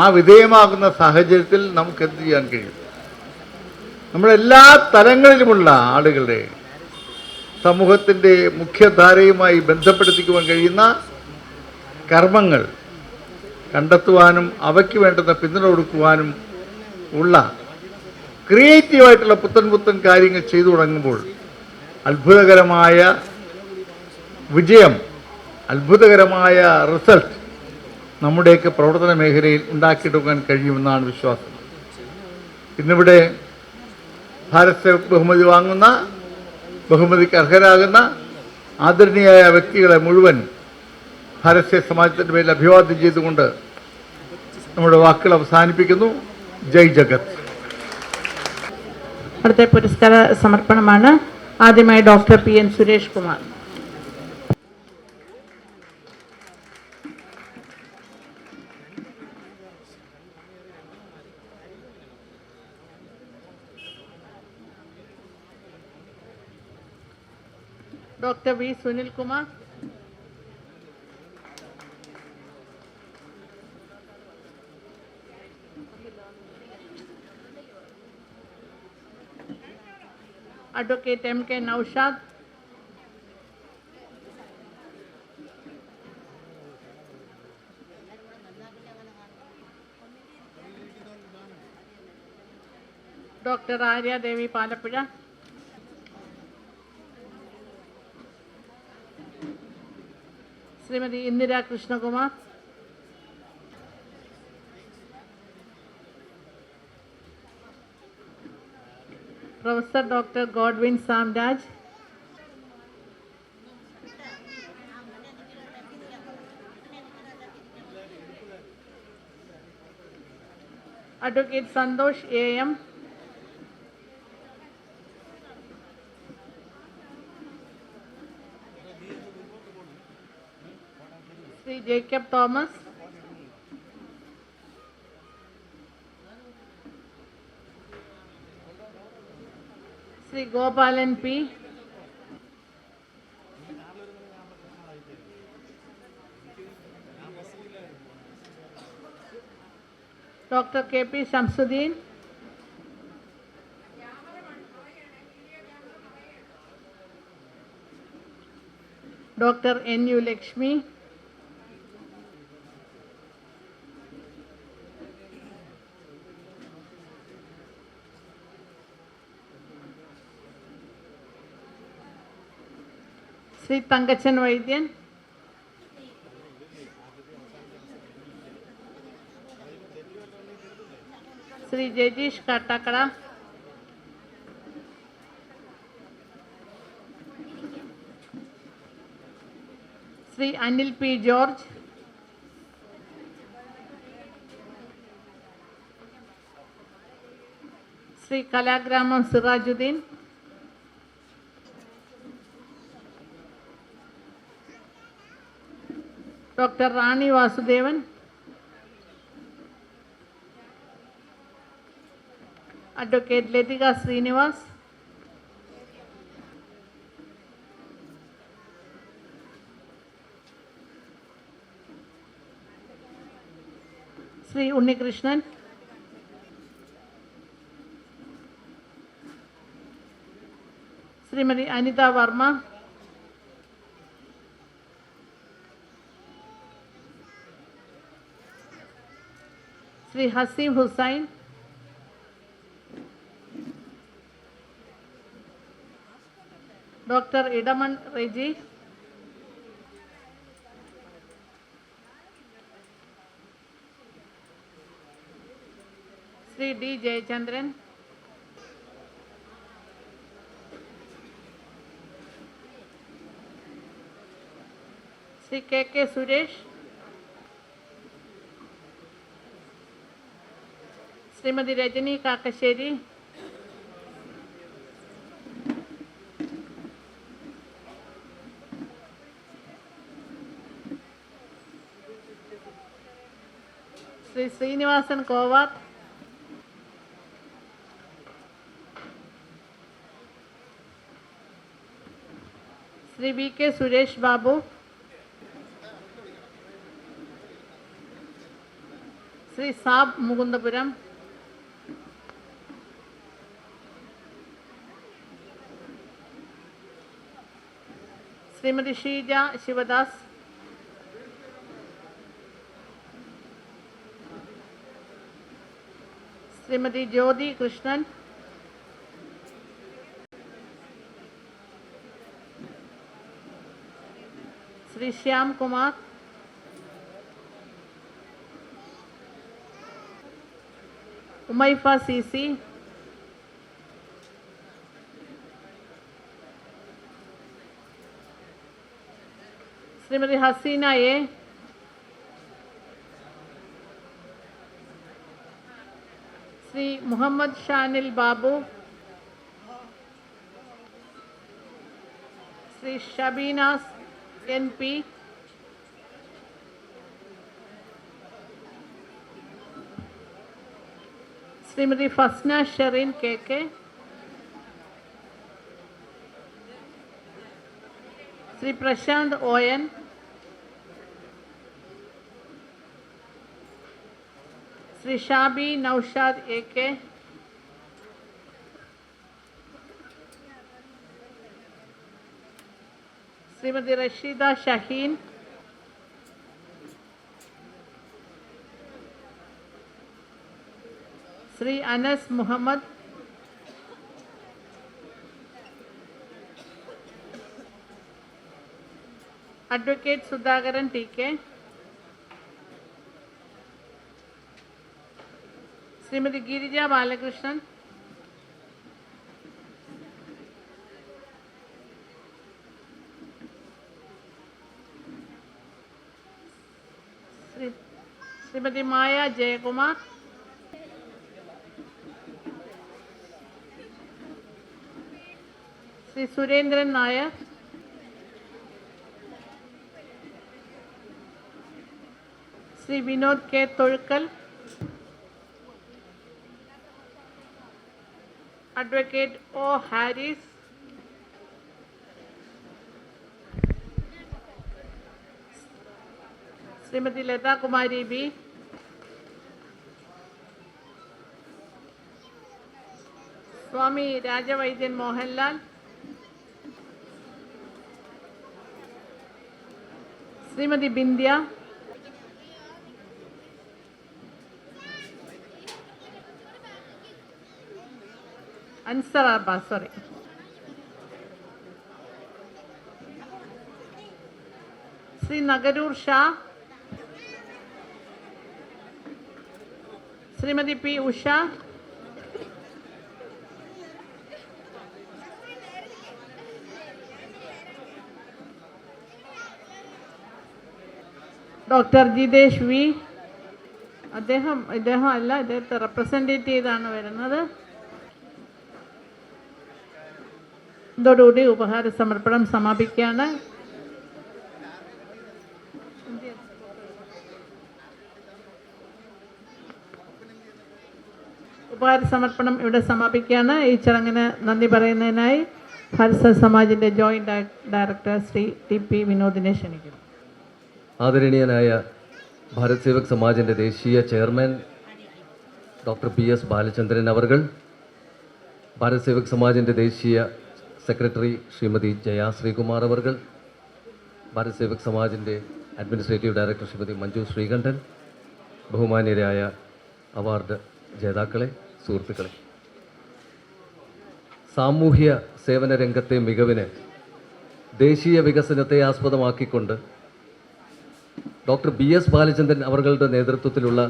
ആ വിധേയമാകുന്ന സാഹചര്യത്തിൽ നമുക്ക് എന്ത് ചെയ്യാൻ കഴിയും? നമ്മളെല്ലാ തലങ്ങളിലുമുള്ള ആളുകളെ സമൂഹത്തിൻ്റെ മുഖ്യധാരയുമായി ബന്ധപ്പെടുത്തിക്കുവാൻ കഴിയുന്ന കർമ്മങ്ങൾ കണ്ടെത്തുവാനും അവയ്ക്ക് വേണ്ടുന്ന പിന്തുണ കൊടുക്കുവാനും ഉള്ള ക്രിയേറ്റീവായിട്ടുള്ള പുത്തൻ കാര്യങ്ങൾ ചെയ്തു തുടങ്ങുമ്പോൾ അത്ഭുതകരമായ വിജയം, അത്ഭുതകരമായ റിസൾട്ട് നമ്മുടെയൊക്കെ പ്രവർത്തന മേഖലയിൽ ഉണ്ടാക്കിയെടുക്കാൻ കഴിയുമെന്നാണ് വിശ്വാസം. ഇന്നിവിടെ ഭാരത് സേവക് ബഹുമതി വാങ്ങുന്ന, ബഹുമതിക്ക് അർഹരാകുന്ന ആദരണീയായ വ്യക്തികളെ മുഴുവൻ ഭാരത് സേവക് സമാജത്തിൻ്റെ പേരിൽ അഭിവാദ്യം ചെയ്തുകൊണ്ട് നമ്മുടെ വാക്കുകൾ അവസാനിപ്പിക്കുന്നു. ജയ് ജഗത്. അടുത്ത പുരസ്കാര സമർപ്പണമാണ്. ആദ്യമായി doctor P N. Suresh Kumar. Doctor V. Sunilkumar. Advocate M K Noushad. Doctor Aryadevi Palappuzha. Shrimati Indira Krishnakumar. Professor doctor Godwin Samraj. Advocate Santhosh A M. Shri Jacob Thomas. Shri Gopalan P. Doctor K P Shamsuddin. Doctor NU Lakshmi, Shri Thankachan Vaidyan, Shri Jajeesh Kattakada, Shri Anil P George, Shri Kalagramam Sirajuddin, doctor Rani Vasudevan, advocate Latika Srinivas, Shri Unnikrishnan, Shrimati Anitha Varma, Shri Hasim Hussain, doctor Edamon Reji, Shri D Jayachandran, Shri KK Suresh, Shrimati Rajani Kakkassery, Shri Srinivasan Kovath, Shri VK Suresh Babu, Shri Saab Mukundapuram, Shrimati Sheeja Sivadas, Shrimati Jyothi Krishnan, Shri Shyam Kumar, Umaifa CC, Shrimati Haseena A, Shri Muhammad Shanil Babu, Shri Shabeenas NP, Shrimati Fasna Sherin KK, Shri Prashanth ON, Shri Shabi Noushad AK, Shrimati Rasheeda Shaheen, Shri Anas Muhammad, advocate Sudhakaran TK, Shrimati Girija Balakrishnan, Shrimati Maya Jayakumar, Shri Surendran Nair, Shri Vinod K Thozhukkal, advocate O Haris, Shrimati Latha Kumari B, Swami Rajavaidyan Mohanlal, Shrimati Bindhya, Ansar Abbas, sorry, Shri Nagaroor Sha, Shrimati P Usha, doctor Jithesh V, ഇദ്ദേഹം അല്ല, ഇദ്ദേഹത്തെ represent ചെയ്താണ് വരുന്നത്. ഇതോടുകൂടി ഉപഹാര സമർപ്പണം സമാപിക്കുകയാണ്. ഉപഹാര സമർപ്പണം ഇവിടെ സമാപിക്കുകയാണ്. ഈ ചടങ്ങിന് നന്ദി പറയുന്നതിനായി ഭാരത സമാജിൻ്റെ joint director Shri T P വിനോദിനെ ക്ഷണിക്കുന്നു. ആദരണീയനായ ഭാരത് സേവക് സമാജിൻ്റെ ദേശീയ chairman doctor P S Balachandran അവർകൾ, ഭാരത് സേവക് സമാജിൻ്റെ ദേശീയ സെക്രട്ടറി ശ്രീമതി ജയ ശ്രീകുമാർ അവർകൾ, ഭാരത് സേവക് സമാജിൻ്റെ അഡ്മിനിസ്ട്രേറ്റീവ് ഡയറക്ടർ ശ്രീമതി മഞ്ജു ശ്രീകണ്ഠൻ, ബഹുമാന്യരായ അവാർഡ് ജേതാക്കളെ, സുഹൃത്തുക്കളെ, സാമൂഹ്യ സേവന രംഗത്തെ മികവിന് ദേശീയ വികസനത്തെ ആസ്പദമാക്കിക്കൊണ്ട് ഡോക്ടർ ബി എസ് ബാലചന്ദ്രൻ അവരുടെ നേതൃത്വത്തിലുള്ള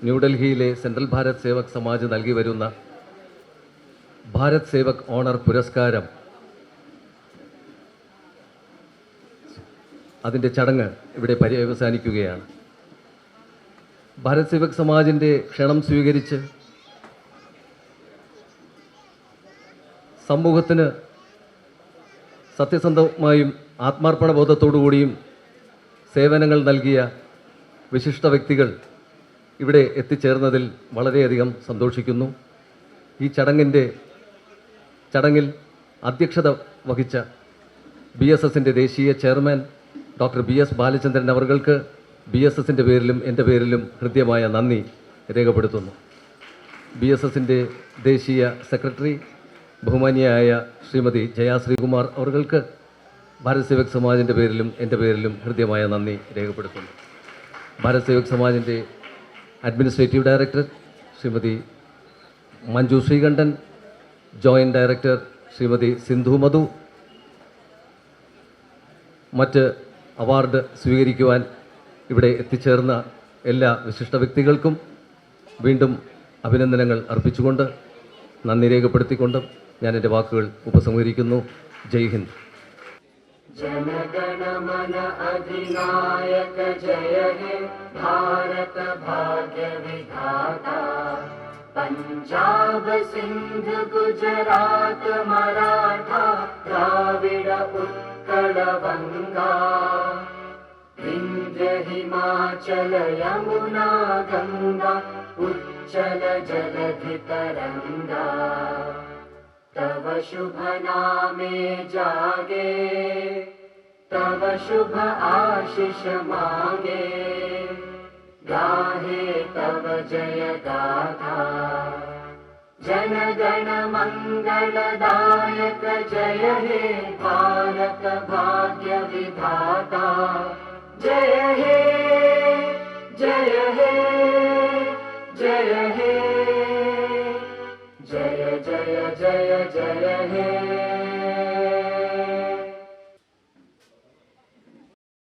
ന്യൂഡൽഹിയിലെ സെൻട്രൽ ഭാരത് സേവക് സമാജ് നൽകി വരുന്ന ഭാരത് സേവക് ഓണർ പുരസ്കാരം, അതിൻ്റെ ചടങ്ങ് ഇവിടെ പര്യവസാനിക്കുകയാണ്. ഭാരത് സേവക് സമാജിൻ്റെ ക്ഷണം സ്വീകരിച്ച് സമൂഹത്തിന് സത്യസന്ധമായും ആത്മാർപ്പണ ബോധത്തോടുകൂടിയും സേവനങ്ങൾ നൽകിയ വിശിഷ്ട വ്യക്തികൾ ഇവിടെ എത്തിച്ചേർന്നതിൽ വളരെയധികം സന്തോഷിക്കുന്നു. ഈ ചടങ്ങിൽ അധ്യക്ഷത വഹിച്ച BSSൻ്റെ ദേശീയ chairman doctor B S Balachandran അവർക്ക് BSSൻ്റെ പേരിലും എൻ്റെ പേരിലും ഹൃദ്യമായ നന്ദി രേഖപ്പെടുത്തുന്നു. BSSൻ്റെ ദേശീയ സെക്രട്ടറി ബഹുമാന്യയായ ശ്രീമതി ജയ ശ്രീകുമാർ അവർക്ക് ഭാരത് സേവക് സമാജിൻ്റെ പേരിലും എൻ്റെ പേരിലും ഹൃദ്യമായ നന്ദി രേഖപ്പെടുത്തുന്നു. ഭാരത് സേവക് സമാജിൻ്റെ administrative director Shrimati Manju Sreekantan, joint director Shrimati Sindhu Madhu, മറ്റ് അവാർഡ് സ്വീകരിക്കുവാൻ ഇവിടെ എത്തിച്ചേർന്ന എല്ലാ വിശിഷ്ട വ്യക്തികൾക്കും വീണ്ടും അഭിനന്ദനങ്ങൾ അർപ്പിച്ചുകൊണ്ട് നന്ദി രേഖപ്പെടുത്തിക്കൊണ്ട് ഞാൻ എൻ്റെ വാക്കുകൾ ഉപസംഹരിക്കുന്നു. ജയ് ഹിന്ദ്. जनगण मन अधिनायक जय हे भारत भाग्य विधाता, पंजाब सिंध गुजरात मराठा द्राविड उत्कल बंगा, विंध्य हिमाचल यमुना गंगा उच्चल जलधि तरंगा, तव शुभ नामे जागे, तव शुभ आशीष मांगे, गाहे तव जय गाथा। जन गण मंगलदायक जय हे भारत भाग्य विधाता, जय हे